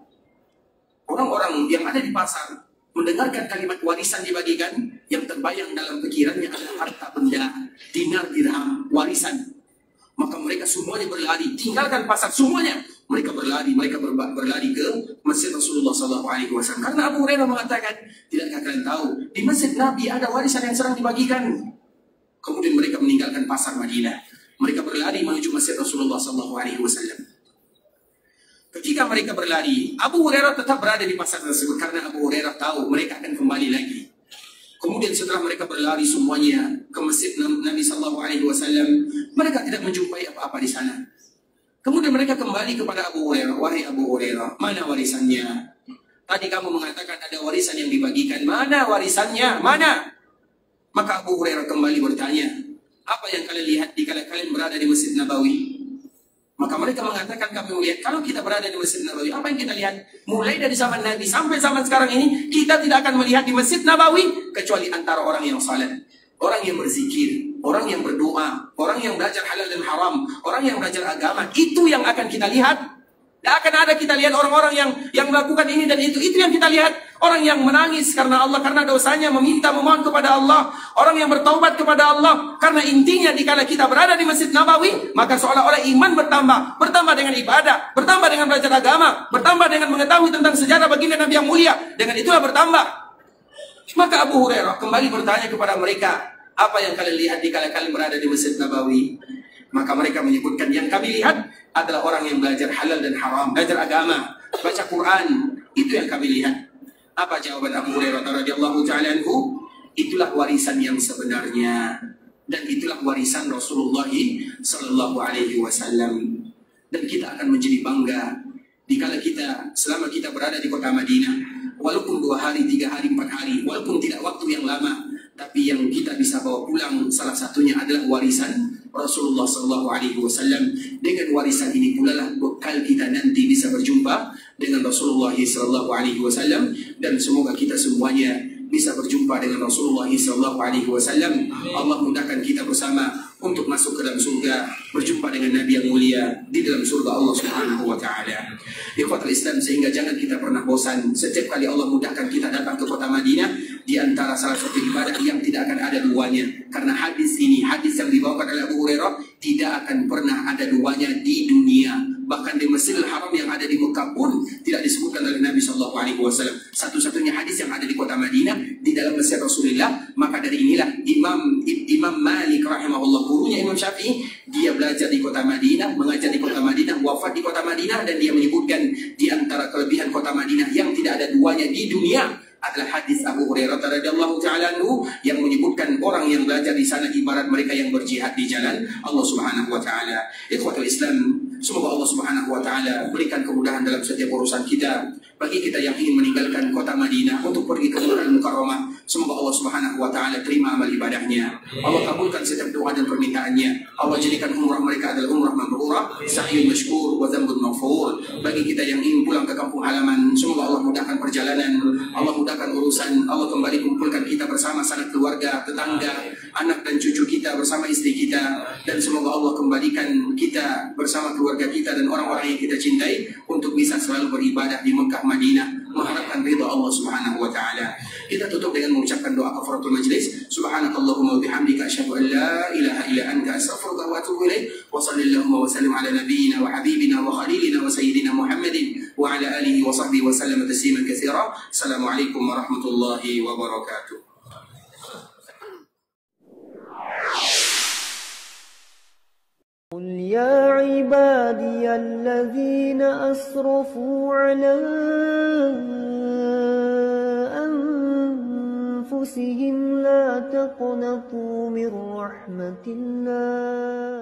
Orang-orang yang ada di pasar mendengarkan kalimat warisan dibagikan, yang terbayang dalam pikirannya adalah harta benda, dinar, dirham, warisan. Maka mereka semuanya berlari, tinggalkan pasar semuanya. Mereka berlari ke Masjid Rasulullah SAW. Karena Abu Hurairah mengatakan, tidakkah kalian tahu di Masjid Nabi ada warisan yang sedang dibagikan? Kemudian mereka meninggalkan pasar Madinah. Mereka berlari menuju Masjid Rasulullah SAW. Ketika mereka berlari, Abu Hurairah tetap berada di pasar tersebut karena Abu Hurairah tahu mereka akan kembali lagi. Kemudian setelah mereka berlari semuanya ke Masjid Nabi sallallahu alaihi wasallam, mereka tidak menjumpai apa-apa di sana. Kemudian mereka kembali kepada Abu Hurairah, wahai Abu Hurairah, mana warisannya? Tadi kamu mengatakan ada warisan yang dibagikan, mana warisannya? Mana? Maka Abu Hurairah kembali bertanya, apa yang kalian lihat dikala kalian berada di Masjid Nabawi? Maka mereka mengatakan, kami melihat, kalau kita berada di Masjid Nabawi, apa yang kita lihat? Mulai dari zaman Nabi sampai zaman sekarang ini, kita tidak akan melihat di Masjid Nabawi kecuali antara orang yang salat, orang yang berzikir, orang yang berdoa, orang yang belajar halal dan haram, orang yang belajar agama. Itu yang akan kita lihat. Tidak akan ada kita lihat orang-orang yang melakukan ini dan itu. Itu yang kita lihat. Orang yang menangis karena Allah, karena dosanya, memohon kepada Allah. Orang yang bertaubat kepada Allah. Karena intinya dikala kita berada di Masjid Nabawi, maka seolah-olah iman bertambah. Bertambah dengan ibadah, bertambah dengan belajar agama, bertambah dengan mengetahui tentang sejarah baginda Nabi yang mulia. Dengan itulah bertambah. Maka Abu Hurairah kembali bertanya kepada mereka, apa yang kalian lihat dikala kalian berada di Masjid Nabawi? Maka mereka menyebutkan, yang kami lihat adalah orang yang belajar halal dan haram, belajar agama, baca Quran. Itu yang kami lihat. Apa jawaban Abu Hurairah radhiyallahu ta'ala anhu? Itulah warisan yang sebenarnya, dan itulah warisan Rasulullah sallallahu alaihi wasallam. Dan kita akan menjadi bangga dikala kita, selama kita berada di kota Madinah, walaupun 2 hari, 3 hari, 4 hari, walaupun tidak waktu yang lama, tapi yang kita bisa bawa pulang salah satunya adalah warisan Rasulullah sallallahu alaihi wasallam. Dengan warisan ini pula lah bekal kita nanti bisa berjumpa dengan Rasulullah sallallahu alaihi wasallam, dan semoga kita semuanya bisa berjumpa dengan Rasulullah sallallahu alaihi wasallam. Allah mudahkan kita bersama untuk masuk ke dalam surga, berjumpa dengan Nabi yang mulia di dalam surga Allah Subhanahu wa taala. Ikhwatul Islam, sehingga jangan kita pernah bosan setiap kali Allah mudahkan kita datang ke kota Madinah, di antara salah satu ibadah yang tidak akan ada duanya. Karena hadis ini, hadis yang dibawakan oleh Abu Hurairah, tidak akan pernah ada duanya di dunia. Bahkan di Masjidil Haram yang ada di Mekah pun tidak disebutkan oleh Nabi Shallallahu Alaihi Wasallam. Satu-satunya hadis yang ada di kota Madinah di dalam Masjid Rasulullah. Maka dari inilah Imam Malik rahimahullah, gurunya Imam Syafi'i, dia belajar di kota Madinah, mengajar di kota Madinah, wafat di kota Madinah, dan dia menyebutkan di antara kelebihan kota Madinah yang tidak ada duanya di dunia adalah hadis Abu Hurairah radhiyallahu ta'ala anhu yang menyebutkan orang yang belajar di sana ibarat mereka yang berjihad di jalan Allah Subhanahu wa taala. Ikhwatul Islam, semoga Allah Subhanahu wa taala berikan kemudahan dalam setiap urusan kita. Bagi kita yang ingin meninggalkan kota Madinah untuk pergi ke Mekah Mukarramah, semoga Allah Subhanahu wa taala terima amal ibadahnya. Allah kabulkan setiap doa dan permintaannya. Allah jadikan umrah mereka adalah umrah mabrurah, sa'yun mashkur wa dzambun maghfur. Bagi kita yang ingin pulang ke kampung halaman, semoga Allah mudahkan perjalanan, Allah mudahkan urusan, Allah kembali kumpulkan kita bersama sanak keluarga, tetangga, anak dan cucu kita, bersama istri kita, dan semoga Allah kembalikan kita bersama keluarga kita dan orang-orang yang kita cintai untuk bisa selalu beribadah di Mekah Madinah, mengharapkan ridha Allah Subhanahu wa taala. Kita tutup dengan mengucapkan doa kafaratul majlis. Subhanakallahumma wa bihamdika asyhadu an la ilaha illa anta astaghfiruka wa atubu ilaik. Wa sallallahu wa sallim ala nabiyyina wa habibina wa khalilina wa sayyidina Muhammadin wa ala alihi wa sahbihi wa sallam tasliman katsira. Assalamualaikum warahmatullahi wabarakatuh. قل يا عبادي الذين أسرفوا على أنفسهم لا تقنطوا من رحمة الله